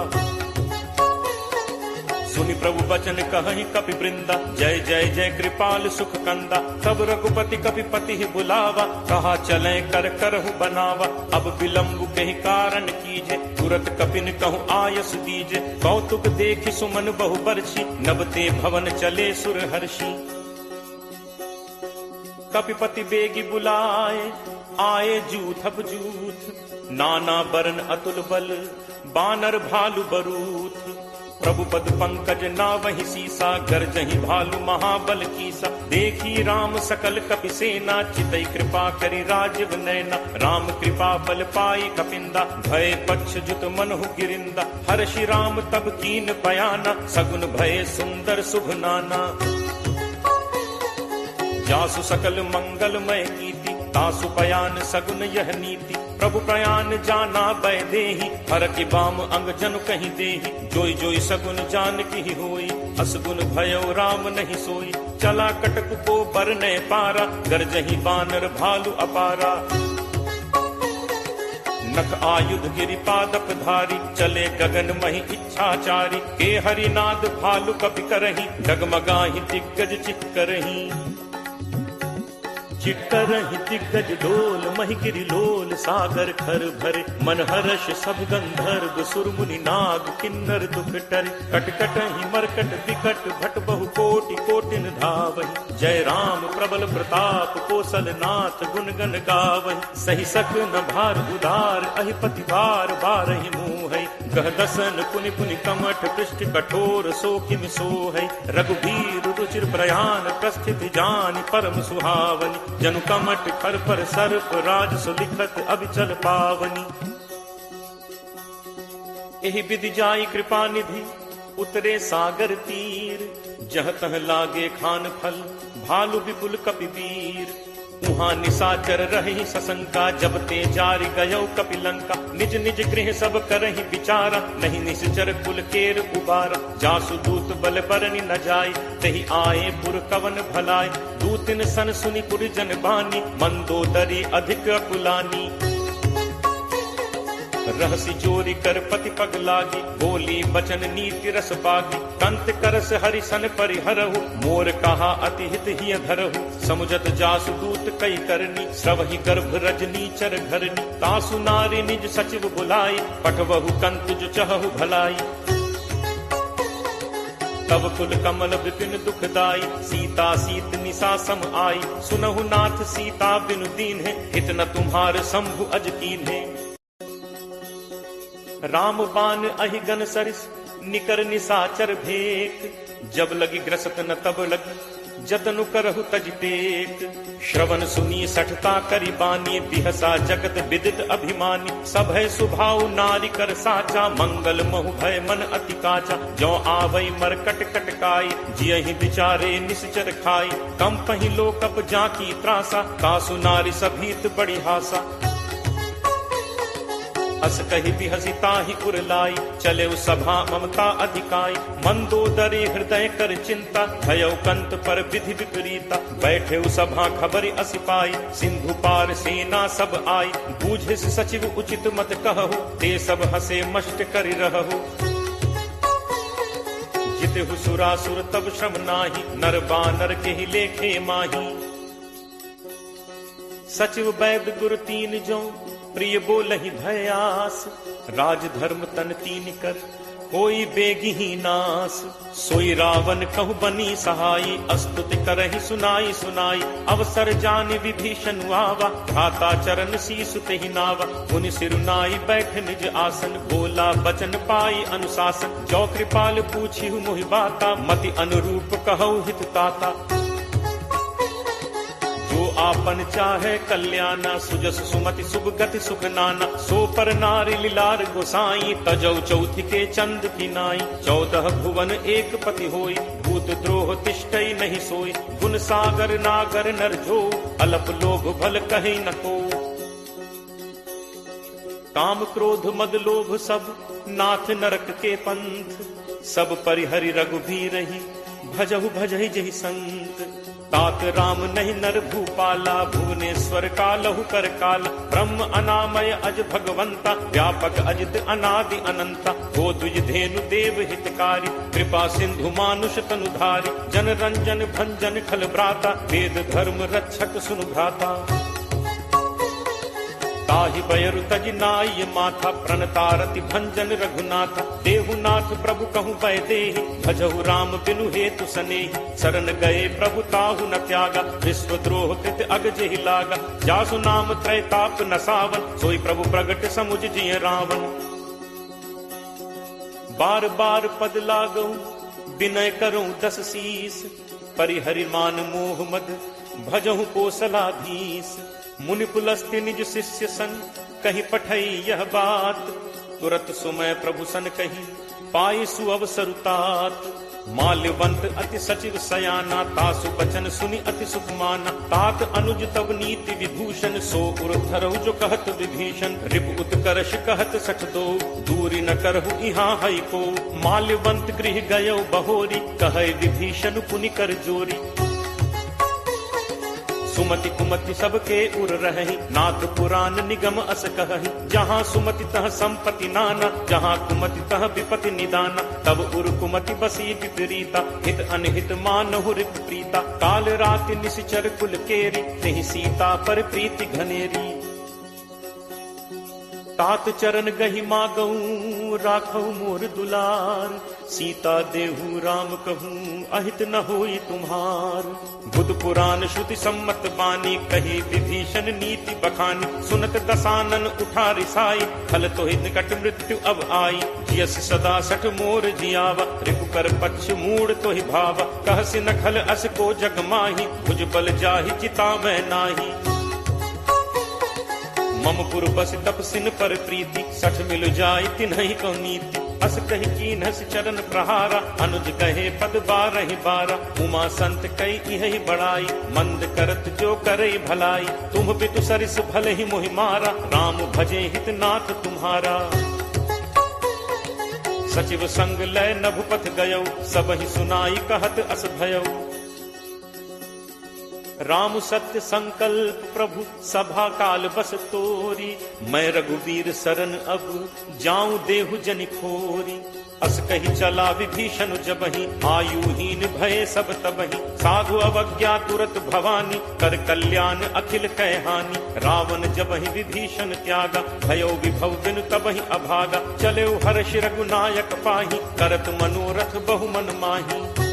सुनि प्रभु बचन कहि कपि वृंदा जय जय जय कृपाल सुख कंदा। तब रघुपति कपि पति बुलावा कहा चले कर करहु बनावा। अब विलंब कहि कारण कीजे तुरत कपिन कहूँ आयस दीजे। कौतुक देखि सुमन बहु बरछी नबते भवन चले सुर हर्षि। कपिपति बेगी बुलाए आए जूथब जूथ। नाना बरन अतुल बल बानर भालु बरूथ। प्रभु पद पंकज नावहि सीसा गरजहि भालु महाबल कीसा। देखी राम सकल कपि सेना चितई कृपा करि राजीव नैना। राम कृपा बल पाई कपिंदा भय पक्ष जुत मनहु गिरिंदा। हर्षि राम तब कीन बयाना सगुन भय सुंदर शुभ नाना। जासु सकल मंगलमय कीर्ति तासु पयान सगुन यह नीति। प्रभु प्रयान जाना बै देहि हर की बाम अंग जनु कहीं देहि। जोई जोई सगुन जान की होई असगुन भयो राम नहीं सोई। चला कटक को बरने पारा गरजहि बानर भालु अपारा। नख आयुध गिरि पादप धारी चले गगन मही इच्छाचारी। के हरिनाद भालु कपि करहि डगमगाहि दिग्गज चिक्करहि। चिट्करहि दिग्गज डोल महि गिरि लोल सागर खर भरे। मन हर्ष सब गंधर्व सुरमुनि नाग किन्नर दुख टरे। कटकटहि मरकट विकट भट बहु कोटि कोटिन धावहि। जय राम प्रबल प्रताप कौशल नाथ गुण गण गावहि। सही सक न भार उदार अहिपति बार बारहि मुँहै। कह दसन पुनि पुनि कमठ पृष्ठ कठोर सो किम सो है। रघुबीर रुचिर प्रयाण प्रस्थित जानि परम सुहावनी। जनु कमठ खर पर सर्प राज सुलिखत अभिचल पावनी। एहि विधि जाई कृपा निधि उतरे सागर तीर। जह तह लागे खान फल भालु विपुल कपिवीर। उहाँ निशाचर रही सशंका जब ते जारि गयो कपिलंका। निज निज गृह सब करहि विचारा नहीं निश्चर कुल केर उबारा। जासु दूत बल बरनि न जाय तहि आए पुर कवन भलाय। दूतिन सन सुनि पुर जन बानी मंदोदरी अधिक अकुलानी। रहसी जोरी कर पति पग लागी बोली बचन नीति रस बागी। कंत करस हरिसन परिहरहु मोर कहा अति हित ही धरहु। समुझत जासु दूत कई करनी श्रवहि गर्भ रजनी चर घरनी। तासु नारी निज सचिव बुलाई पठवहु कंत जो चहु भलाई। तब कुल कमल विपिन दुखदाई सीता सीत निशा सम आई। सुनहु नाथ सीता बिनु दीन है हित न तुम्हार शंभु अज कीन है। राम बान अहि गन सरिस निकर निशाचर भेक। जब लगी ग्रसत न तब लगी जतनु करहु तज टेक। श्रवण सुनी सठता करी बानी बिहसा जगत विदित अभिमानी। सब है सुभाव नारी कर साचा मंगल महु भय मन अति काचा। जो आवई मरकट कटकाई जियहि विचारे निश्चर खाई। कम पहि लोकप जाकी त्रासा कासु नारी सभीत बड़ी हासा। अस कही बिहसी ताहि उरलाई चले सभा ममता अधिकाई। मंदोदरी हृदय कर चिंता भयो कंत पर विधि विपरीता। बैठे सभा खबर असिपाई सिंधु पार सेना सब आई। बूझे सचिव उचित मत कहु ते सब हसे मष्ट करि रहु। जितहु सुरासुर तब श्रम नाही नर बानर के ही लेखे माही। सचिव वैद गुरु तीन जो प्रिय बोलहि भयास। राज धर्म तन तीन कर कोई बेगी ही नास। सोई रावण कहु बनी सहाई अस्तुति करहि सुनाई सुनाई। अवसर जानि विभीषण आवा भ्राता चरण शीसु तेहि नावा। मुनि सिरुनाई बैठ निज आसन बोला बचन पाई अनुशासन। जो कृपाल पूछिहु मोहि बाता मति अनुरूप कहु हित ताता। जो आपन चाहे कल्याणा सुजस सुमति शुभ गति सुख नाना। सो पर नारी लीलार गोसाई तजौ चौथि के चंद की नाई। 14 भुवन एक पति होई भूत द्रोह तिष्ठई नहीं सोई। गुण सागर नागर नर जो अलप लोभ भल कहीं न को। काम क्रोध मद लोभ सब नाथ नरक के पंथ। सब परिहरि रघुबीर ही भजहु भजहि जहि संत। तात राम नहीं नर भूपाला भुवनेश्वर कालहु कर काला। ब्रह्म अनामय अज भगवंता व्यापक अजित अनादि अनंता। गो द्विज धेनु देव हितकारी कृपा सिंधु मानुष तनुधारी। जन रंजन भंजन खल भ्राता वेद धर्म रक्षक सुनु भ्राता। ताहि बयरु तज नाय माथा प्रणतारति भंजन रघुनाथा। देहुनाथ प्रभु कहु भय देहि भजहु राम बिनु हेतु सनेहि। शरण गए प्रभु ताहु न त्यागा विश्व द्रोह कृत अग जेहि लागा। जासु नाम त्रैताप न सावन सोई प्रभु प्रगट समुझ जिय रावण। बार बार पद लागऊ विनय करऊं 10 शीस। परिहरि मान मोह मद भजहु कोसलाधीश। मुनि पुलस्त्य निज शिष्य सन कहीं पठई यह बात। तुरत सुमय प्रभु सन कही पाई सुअवसर तात। माल्यवंत अति सचिव सयाना तासु बचन सुनि अति सुख माना। तात अनुज तब नीति विभूषण सो उर धरहु जो कहत विभीषण। रिप उत्कर्ष कहत सठ दो दूरी न करहु इहाँ हई को। माल्यवंत गृह गयो बहोरी कहे विभीषण पुनि कर जोरी। सुमति कुमति सबके उर रही नाथ पुराण निगम अस कहहि। जहाँ सुमति तह संपत्ति नाना जहाँ कुमति तह विपति निदाना। तब उर कुमति बसी विपरीता हित अनहित मानहु रिप प्रीता। काल राति निश्चर कुल केरी तेहि सीता पर प्रीति घनेरी। तात चरण गहि मागऊ राखऊ मोर दुलार। सीता देहु राम कहूँ अहित न होई तुम्हार। बुध पुराण श्रुति सम्मत बानी कही विभीषण नीति बखानी। सुनत दसानन उठा रिसाई फल तो ही निकट मृत्यु अब आई। जियस सदा सठ मोर जियावा रिपु कर पक्ष मूड तो ही भावा। कहसि न खल अस को जग माही भुज बल जाहि चितावै नाही। मम पुर बस तपसिन पर प्रीति सठ मिल जाय तिन्हि को नीति। अस कही कीन्हस चरण प्रहारा अनुज कहे पद बारहि बारा। उमा संत कई यही बड़ाई मंद करत जो करे भलाई। तुम पितु सरिस भले ही मोहि मारा राम भजे हित नाथ तुम्हारा। सचिव संग लय नभुपथ गयो सबहि सुनाई कहत अस भयो। राम सत्य संकल्प प्रभु सभा काल बस तोरी। मैं रघुवीर शरण अब जाऊं देहु जनि खोरी। अस कही चला विभीषण जबहि आयुहीन भय सब तबहि। साधु अवज्ञा तुरत भवानी कर कल्याण अखिल कै हानि। रावण जबहि विभीषण त्यागा भयो विभव बिनु तबहि अभागा। चले हर्ष रघुनायक पाही करत मनोरथ बहु मन माही।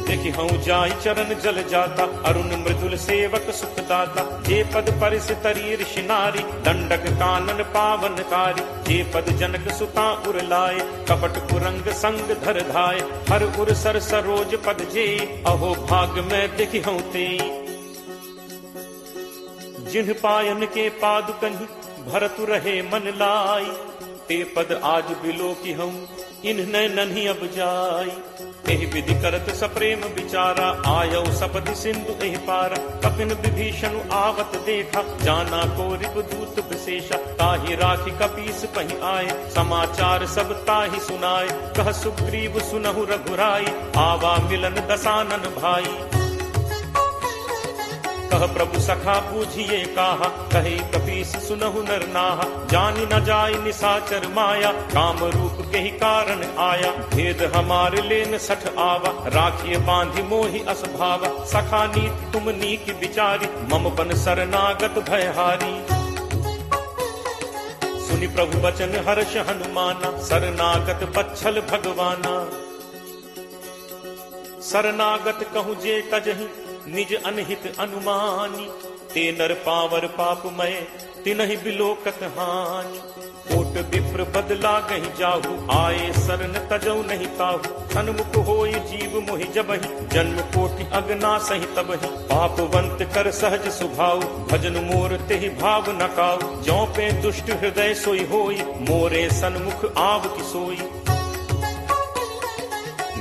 देखि हूँ जाय चरण जल जाता अरुण मृदुल सेवक सुखदाता। जे पद परिस तरी ऋषि नारी दंडक कानन पावनकारी। जे पद जनक सुता उर लाए कपट कुरंग संग धर धाय। हर उर सर सरोज पद जे अहो भाग में देखि हूँ ते। जिन्ह पायन के पादुकहि भरतु रहे मन लाई। ते पद आज बिलो की हूँ इन्ह नन्ही अब जाई। एहि विधि करत सप्रेम विचारा आयो सपदि सिंधु एहि पारा। कपिन विभीषण आवत देखा जाना को रिपुदूत विशेषा। ताहि राखी कपीस पहि आए समाचार सब ताहि सुनाए। कह सुग्रीव सुनहु रघुराई आवा मिलन दसानन भाई। कह प्रभु सखा पूछिए काहा कहे कपीस सुनहु नर नाहा। जानि न जाय निसाचर माया काम रूप के ही कारण आया। भेद हमारे लेन सठ आवा राखिए बांधि मोहि असभावा। सखा नीति तुम नीक विचारी मम बन शरणागत भयहारी। सुनि प्रभु वचन हर्ष हनुमाना शरणागत बच्छल भगवाना। शरणागत कहूँ जे तजहि निज अनहित अनुमानी। ते नर पावर पापमय तिनहि बिलोकत हानि। कोट विप्र बदला गहि जाहु आए शरण तजौ नहीं ताहु। सन्मुख होय जीव मोहि जबहि जन्म कोटि अगना सहि तबहि। पापवंत कर सहज सुभाव भजन मोर तेहि भाव न काऊ। जौ पे दुष्ट हृदय सोई होई मोरे सन्मुख आव की सोई।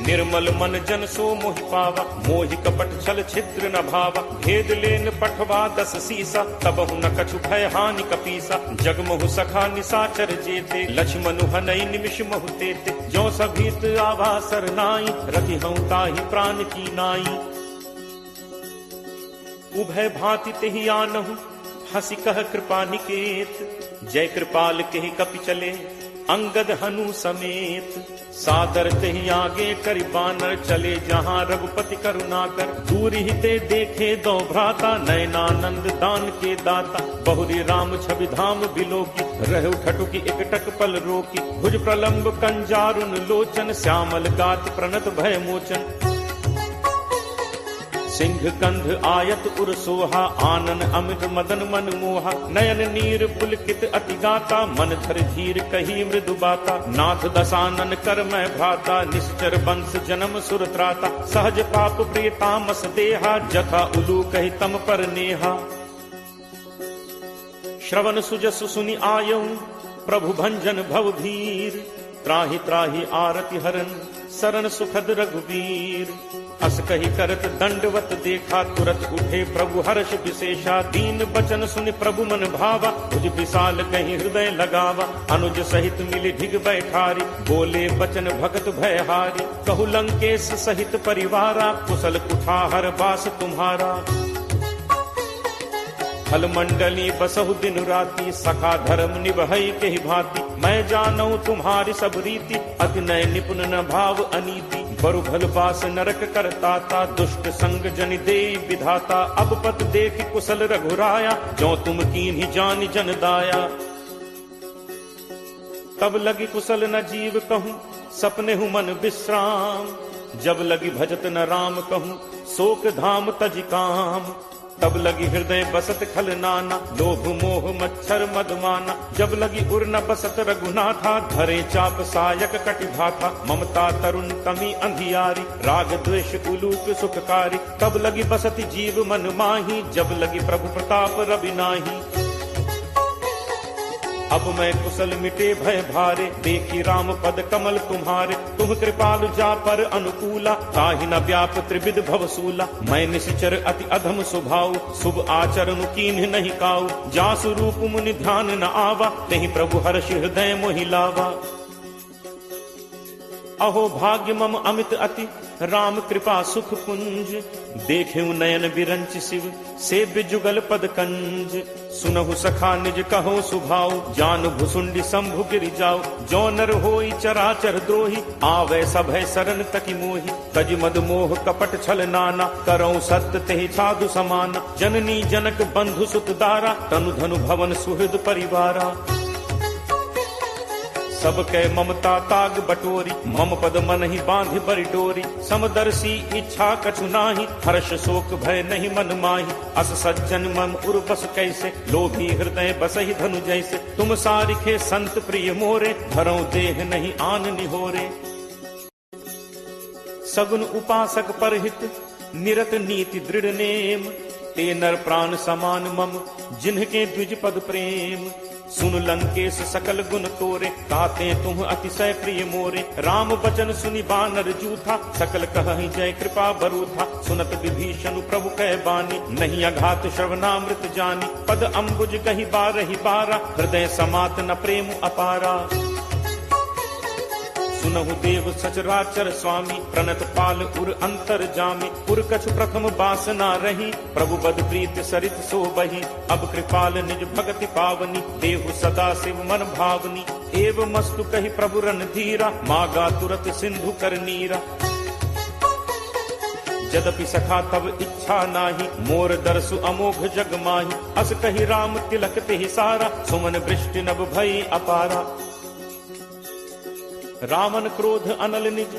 निर्मल मन जन सो मोहि पावा मोहि कपट छल छिद्र न भावा। भेद लेन पठवा 10 सीसा तबहु न कछु भय हानि कपीसा। जगमहु सखा निसाचर जेते लक्ष्मणु हनई निमिष महु तेते। जो सभीत आवा सरनाई रखि हूँ ताहि प्राण की नाई। उभय भांति तेहि आनहु हंसी कह कृपा निकेत। जय कृपाल केहि कपि चले अंगद हनु समेत। सादर तेहि आगे करि बानर चले जहाँ रघुपति करुणाकर। दूर ही ते देखे दो भ्राता नयनानंद दान के दाता। बहुरी राम छवि धाम बिलोकी रहु ठटुकी एकटक पल रोकी। भुज प्रलंब कंजारुन लोचन श्यामल गात प्रणत भय मोचन। सिंह कंध आयत उर सोहा आनन अमित मदन मन मोहा। नयन नीर पुलकित अति गाता मन धर धीर कही मृदु बाता। नाथ दसानन कर मैं भ्राता निश्चर वंश जन्म सुर त्राता। सहज पाप प्रिय तामस देहा जथा उलू कही तम पर नेहा। श्रवण सुजसु सुनि आयऊ प्रभु भंजन भव भीर। त्राहि त्राहि आरति हरन शरण सुखद रघुवीर। अस कही करत दंडवत देखा तुरत उठे प्रभु हर्ष विशेषा। दीन बचन सुनि प्रभु मन भावा भुज विशाल कहीं हृदय लगावा। अनुज सहित मिली ढिग बैठारी बोले बचन भगत भयहारी। कहु लंकेश सहित परिवारा कुशल कुठाहर बास तुम्हारा। फल मंडली बसहु दिन राति सखा धर्म निभई के ही भांति। मैं जानऊ तुम्हारी सब रीति अति नय निपुण न भाव अनीति। बरु भल बास नरक करताता दुष्ट संग जनि दे विधाता। अब पत देख कुशल रघुराया जो तुम कीन्ही जान जन दाया। तब लगी कुशल न जीव कहूँ सपने हूँ मन विश्राम। जब लगी भजत न राम कहूँ, शोक धाम तज काम। तब लगी हृदय बसत खल नाना, लोभ मोह मच्छर मदमाना। जब लगी उर न बसत रघुनाथा, धरे चाप सायक कटिभाथा। ममता तरुण तमी अंधियारी, राग द्वेष उलूक सुखकारी। तब लगी बसत जीव मन माही, जब लगी प्रभु प्रताप रवि नाही। अब मैं कुशल मिटे भय भारे, देखी राम पद कमल तुम्हारे। तुम कृपालु जा पर अनुकूला, ताहि न व्याप त्रिविध भवसूला। मैं निशिचर अति अधम स्वभाव, शुभ आचरण कीन्ह नहीं काऊ। जासु रूप मुनि ध्यान न आवा, तेहि प्रभु हर्ष हृदय मोहि लावा। अहो भाग्य मम अमित अति, राम कृपा सुख पुंज। देखेऊ नयन बिरंच शिव, सेव्य जुगल पद कंज। सुनहु सखा निज कहो सुभाव, जान भुसुंडी शंभु गिरि जाओ। जो नर होई चराचर द्रोही, आवे सभय शरण तकी मोहि। तज मद मोह कपट छल नाना, करौ सत्य तेहि साधु समाना। जननी जनक बंधु सुत दारा, तनु धनु भवन सुहृद परिवारा। सबके ममता ताग बटोरी, मम पद मन ही बांध बरि डोरी। समदर्शी इच्छा कछु नाही, हर्ष शोक भय नहीं मन माही। अस सज्जन मम उर बस कैसे, लोभी हृदय बसहि धनु जैसे। तुम सारिखे संत प्रिय मोरे, धरौ देह नहीं आन निहोरे। सगुन उपासक परहित, निरत नीति दृढ़ नेम। ते नर प्राण समान मम, जिन्हके द्विज पद प्रेम। सुन लंकेश सकल गुण तोरे, ताते तुम अतिशय प्रिय मोरे। राम बचन सुनि बानर जूथा, सकल कहहि जय कृपा बरूथा। सुनत विभीषण प्रभु कह बानी, नहीं अघात श्रवणामृत जानी। पद अम्बुज कहि बारहि बारा, हृदय समात न प्रेम अपारा। सुनहु देव सचराचर स्वामी, प्रणत पाल उर अंतर जामी। उर कछु प्रथम बासना रही, प्रभु बद प्रीत सरित सो बही। अब कृपाल निज भगति पावनी, देहु सदा शिव मन भावनी। एव मस्तु कहि प्रभु रणधीरा, मागा तुरत सिंधु कर नीरा। यद्यपि सखा तब इच्छा नाही, मोर दर्शु अमोघ जग माही। अस कहि राम तिलक तेहि सारा, सुमन वृष्टि नभ भई अपारा। रावण क्रोध अनल निज,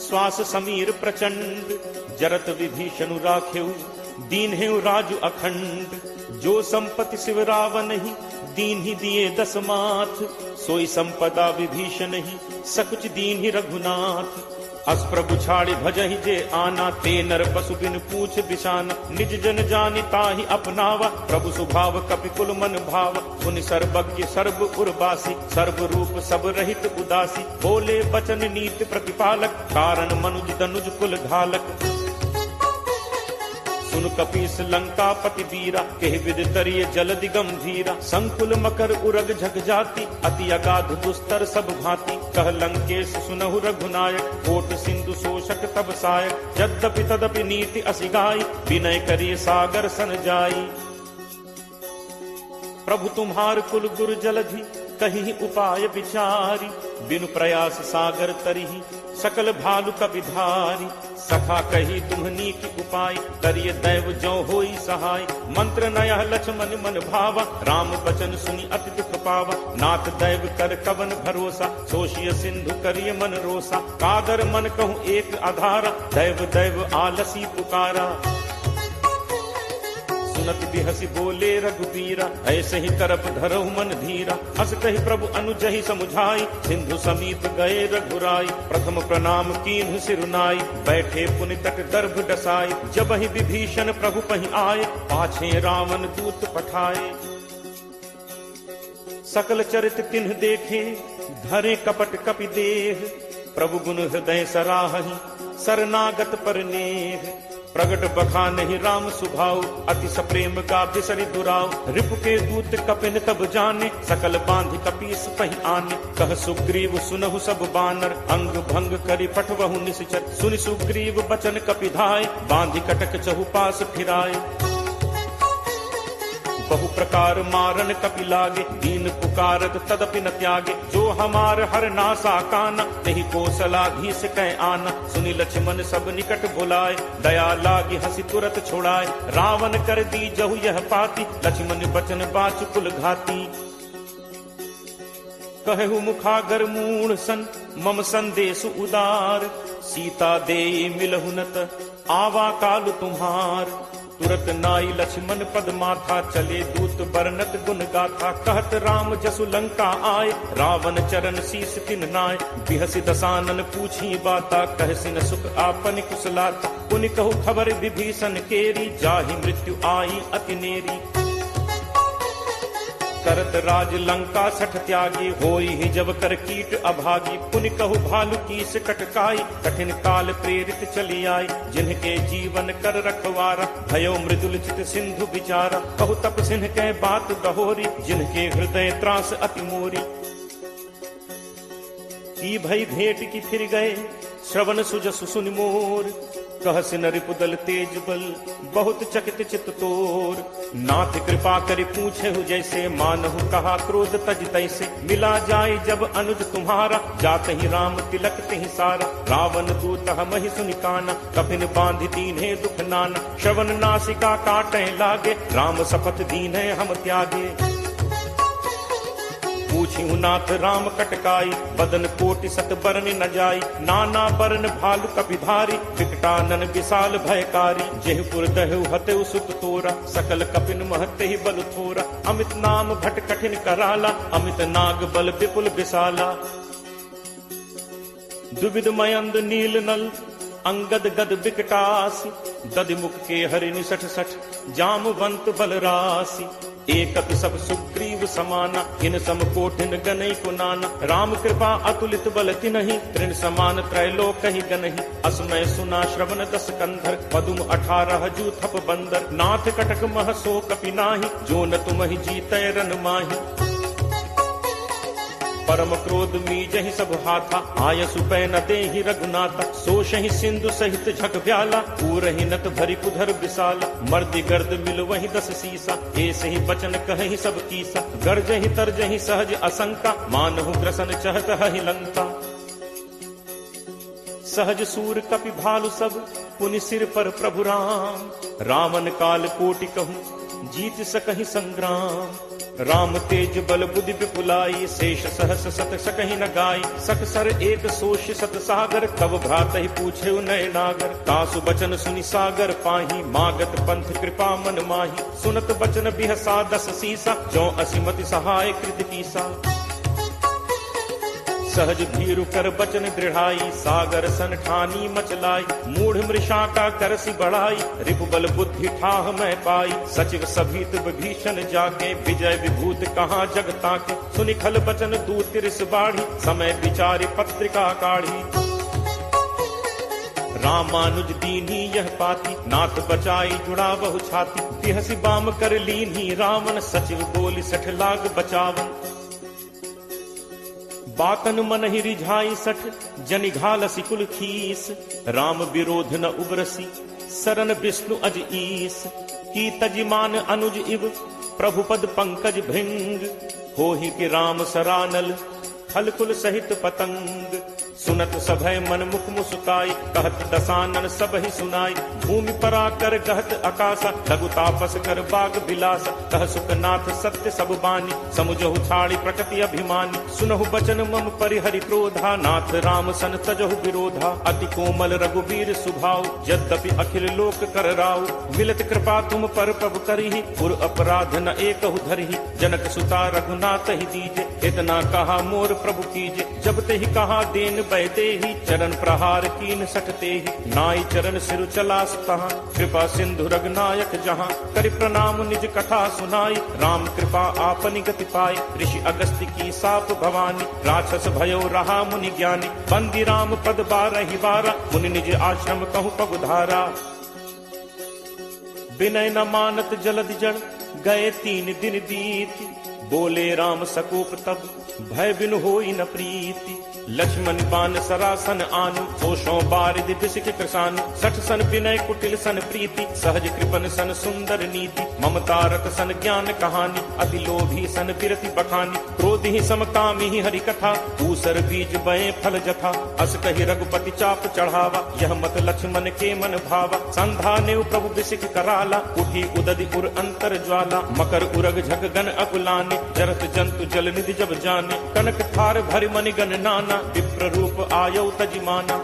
श्वास समीर प्रचंड। जरत विभीषण राखेऊ, दीन्हेऊ राजु अखंड। जो संपत्ति शिव रावण ही, दीन ही दिए 10 माथ। सोई संपदा विभीषण ही, सकुच दीन ही रघुनाथ। अस प्रभु छाड़ी भजहि जे आना, ते नर पशु बिन पूछ बिसाना। निज जन जानि ताहि अपनावा, प्रभु स्वभाव कपि कुल मन भाव। पुनि सर्वज्ञ सर्व उर्वासी, सर्व रूप सब रहित उदासी। बोले बचन नीति प्रतिपालक, कारण मनुज तनुज कुल घालक। सुन कपीस लंका पति वीरा, केहि विद तरिय जलदि गंभीरा। संकुल मकर उरग झग जाति, अति अगाध दुस्तर सब भांति। कह लंकेश सुनहु रघुनायक, कोट सिंधु शोषक तब सायक। यद्यपि तदपि नीति असिगाई, विनय करिय सागर सन जाई। प्रभु तुम्हार कुल गुर जलधि, कहीं उपाय विचारी। बिनु प्रयास सागर तरिहि, सकल भालु कपिधारी। सखा कही तुम्हनी की उपाय, करिय दैव जो होई सहाय। मंत्र नयह लक्ष्मण मन भावा, राम बचन सुनि अति दुख पावा। नाथ दैव कर कवन भरोसा, सोशिय सिंधु करिय मन रोसा। कादर मन कहूँ एक आधारा, दैव दैव आलसी पुकारा। सुनत बिहसी बोले रघुबीरा, ऐसे ही करप धरहु मन धीरा। अस कहि प्रभु अनुजहि समुझाई, सिंधु समीप गए रघुराई। प्रथम प्रणाम कीन्हु सिरुनाई, बैठे पुनि तट गर्भ डसाई। जबहि विभीषण प्रभु पहि आए, पाछे रावण दूत पठाए। सकल चरित तिन्ह देखे, धरे कपट कपि देह। प्रभु गुण हृदय सराहहि, शरणागत पर नेह। प्रगट बखानहि राम सुभाव, अति सप्रेम का बिसरि दुराव। रिपु के दूत कपिन तब जाने, सकल बांधि कपीस पहि आने। कह सुग्रीव सुनहु सब बानर, अंग भंग करि पठवहु निश्चर। सुनि सुग्रीव बचन कपिधाय, बांधि कटक चहुपास फिराय। बहु प्रकार मारन कपि लागे, दीन पुकारत तदपि न त्यागे। जो हमार हर नासा काना, तेहि कौशलाधीश कह आना। सुनि लक्ष्मण सब निकट बुलाए, दया लागी हंसी तुरत छोड़ाए। रावण कर दी जहु यह पाती, लक्ष्मण बचन बाचु कुल घाती। कहु मुखागर मूढ़ सन, मम संदेश उदार, सीता देई मिलहुनत, आवा काल तुम्हार। तुरत नाई लक्ष्मण पद माथा, चले दूत बरनत गुण गाथा। कहत राम जसु लंका आए, रावण चरण शीस तिन नाय। बिहसि दसानन पूछी बाता, कहसिन सुख आपन कुशलाता। पुनि कहु खबर विभीषण केरी, जाहि मृत्यु आई अति नेरी। करत राज लंका सठ त्यागी, होई ही जब कर कीट अभागी। पुनि कहु भालु कीस कटकाई, कठिन काल प्रेरित चली आई। जिनके जीवन कर रखवारा, भयो मृदुल चित सिंधु विचारा। कहु तप सिंह के बात गहोरी, जिनके हृदय त्रास अति मोरी। की भई भेंट की फिर गए, श्रवण सुजसु सुनि मोर। कहसिन रिपुदल तेज बल, बहुत चकित चित तोर। नाथ कृपा करि पूछेहु जैसे, मानहु कहा क्रोध तज तैसे। मिला जाय जब अनुज तुम्हारा, जात ही राम तिलक तिहि सारा। रावण दूत हमहि सुनि काना, कफिन बांधि दीन्हे दुख नाना। श्रवण नासिका काटै लागे, राम शपथ दीन्हे हम त्यागे। पूछिहु नाथ राम कटकाई, बदन कोटि सत बरन न जाई। नाना बरन भालु कपिधारी, विकटानन विशाल भयकारी। जेहपुर दहु हतेउ सुत तोरा, सकल कपिन महते ही बल थोरा। अमित नाम भट कठिन कराला, अमित नाग बल विपुल विशाला। दुविध मयंद नील नल, अंगद गद विकटासी। दधिमुख के हरि निसठ सठ, जामवंत बलरासी। एकत सब सुग्रीव समाना, इन सम कोठिन गनई को नाना। राम कृपा अतुलित बल तिनहि, तृण समान त्रैलोक ही गनहि। असमय सुना श्रवण दस कंधर, पदुम 18 जू थप बंदर। नाथ कटक मह सो कपि नाहि, जो न तुमहि जीतै रन माहि। परम क्रोध मीजहि सब हाथा, आयसु पै न देहि रघुनाथा। सोषहि सिंधु सहित झक ब्याला, पूरहि नत भरि कुधर विशाला। मर्दि गर्द मिल वहि 10 सीसा, ऐसे ही बचन कहहि सब कीसा। गर्जहि तरजहि सहज असंका, मानहु ग्रसन चहत हहि लंका। सहज सूर कपि भालु सब, पुनि सिर पर प्रभु राम। रावण काल कोटि कहूँ, जीत सकहि संग्राम। राम तेज बल बुद्धि विपुलाई, शेष सहस सत सकहि न गाई। सकसर एक सोष सत सागर, तब भ्रात ही पूछे नय नागर। तासु बचन सुनि सागर पाही, मागत पंथ कृपा मन माही। सुनत बचन बिहसा 10 सीसा, जो असिमति सहाय कृत कीसा। सहज भीरु कर बचन दृढ़ाई, सागर सन ठानी मचलाई। मूढ़ मृषा का करसी बढ़ाई, रिपुबल बुद्धि ठाह मैं पाई। सचिव सभीत विभीषण जाके, विजय विभूत कहाँ जगता के। सुनि खल बचन दूत तिरस बाढ़ी, समय विचारि पत्रिका काढ़ी। रामानुज दीन्ही यह पाती, नाथ बचाई जुड़ा बहु छाती। बिहसि बाम कर लीन्ही रावण, सचिव बोली 60 लाग बचावन। बातन मन ही रिझाई 60, जनि घालसी कुल खीस। राम विरोध न उबरसी, सरन विष्णु अज ईस। की तजिमान अनुज इव, प्रभु पद पंकज भृंग। होहि कि राम सरानल, फल कुल सहित पतंग। सुनत सभय मन मुख मुस्काई, कहत दसानन सब ही सुनाई। भूमि परा कर कहत आकाशा, लघु तापस कर बाग बिलासा। कह सुखनाथ सत्य सब बानी, समुझहु छाड़ी प्रकृति अभिमानी। सुनहु बचन मम परिहरि क्रोधा, नाथ राम सन तजहु विरोधा। अति कोमल रघुवीर सुभाव, यद्यपि अखिल लोक कर राव। मिलत कृपा तुम पर प्रभु करिहि, पुर अपराध न एकहु धरिहि। जनक सुता रघुनाथ ही दीजे, इतना कहा मोर प्रभु कीजे। जब ते ही कहा देन बैते ही, चरण प्रहार कीन सटते ही। नाई चरण सिरु चलास तहाँ, कृपा सिंधु रघुनायक जहाँ। करि प्रणाम निज कथा सुनाई, राम कृपा आपनि गति पाई। ऋषि अगस्त्य की साप भवानी, राक्षस भयो रहा मुनि ज्ञानी। बंदी राम पद 12 बारा, मुनि निज आश्रम कहु पगुधारा। विनय न मानत जलद जड़, गए 3 दिन बीत। बोले राम सकोप तब, भय बिनु होई न प्रीति। लक्ष्मण बान सरासन आनु, सोषों बारिद बिसिक कृषानु। 60 सन विनय कुटिल सन प्रीति, सहज कृपन सन सुंदर नीति। ममता रत सन ज्ञान कहानी, अति लोभी सन विरति बखानी। क्रोध ही समकामी ही हरि कथा, ऊसर बीज बये फल जथा। अस कहि रघुपति चाप चढ़ावा, यह मत लक्ष्मण के मन भावा। संधा ने प्रभु बिसिक कराला, उठी उदधि उर अंतर ज्वाला। जाला, मकर उरग झक गन अकुलाने, जरत जंतु जल निधि जब जाने, कनक थार भरि मनि गन नाना, विप्र रूप आयो तजिमाना।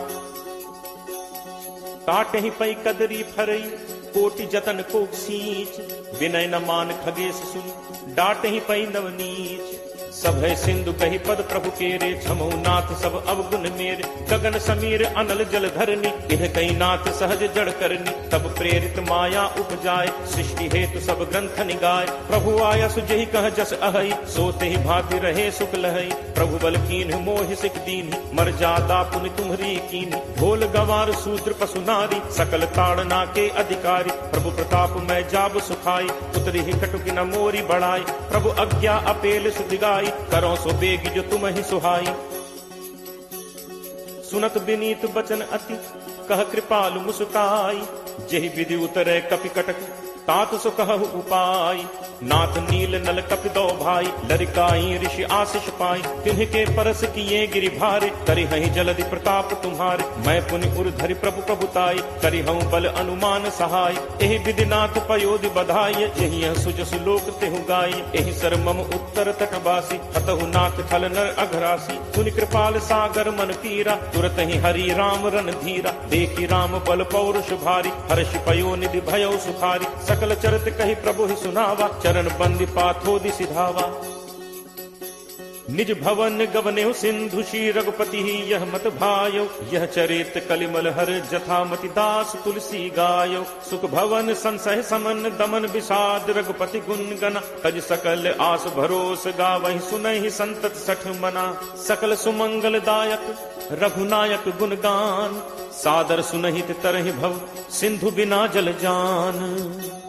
काटहि पै कदरी फरई, कोटि जतन को सींच, विनय न मान खगेश सुन, डांटहि पै नवनीच। सब है सिंधु कही पद प्रभु केरे, छमो नाथ सब अवगुण मेरे, गगन समीर अनल जल धरनी, इह कई नाथ सहज जड़ करनी। तब प्रेरित माया उपजाए, सृष्टि हेतु सब ग्रंथ निगाए, प्रभु आया सुजहि कह जस अहई, सोते ही भांति रहे सुख लहई। प्रभु बल कीन्ह मोहि सिख दीन्हि, मर जादा पुनि तुम्हरी कीन्हि। ढोल गंवार शूद्र पशु नारी, सकल ताड़ना के अधिकारी, प्रभु प्रताप मैं जाब सुखाई, उतरी ही कटुकी न मोरी बढ़ाई। प्रभु आज्ञा अपेल सुदिगाई, करो सो बेग जो तुम ही सुहाई। सुनत विनीत बचन अति, कह कृपालु मुस्काई, जेहि विधि उतरे कपि कटक, तात सो कहु उपाय। नाथ नील नल कपि दो भाई, लरिकाई ऋषि आशीष पाई। तिन्ह परस किए गिरि भारे, करिहहि जलधि प्रताप तुम्हारे। मैं पुनि उर धरि प्रभु प्रभुताई, करिहउँ बल अनुमान सहाय। एहि विधि नाथ पयोधि बधाई, यही सुजसु लोक तेहु गाई। एहि सर मम उत्तर तटवासी, हतहु नाथ खल नर अघरासी। पुनि कृपाल सागर मन पीरा, तुरत ही हरि राम रन धीरा। देखी राम बल पौरुष भारी, हर्ष पयो निधि भयउ सुखारी। सकल चरित कही प्रभु ही सुनावा, चरण बंदी पाथोदि सिधावा। निज भवन गवनेउ सिंधु श्री रघुपति यह मत भायो, यह चरित कलिमल हर जथामति दास तुलसी गायो। सुख भवन संसह समन दमन विषाद, रघुपति गुण गना, तज सकल आस भरोस गावहि सुनहि संतत सठ मना। सकल सुमंगल दायक रघुनायक गुणगान, सादर सुनहित तरहि भव सिंधु बिना जल जान।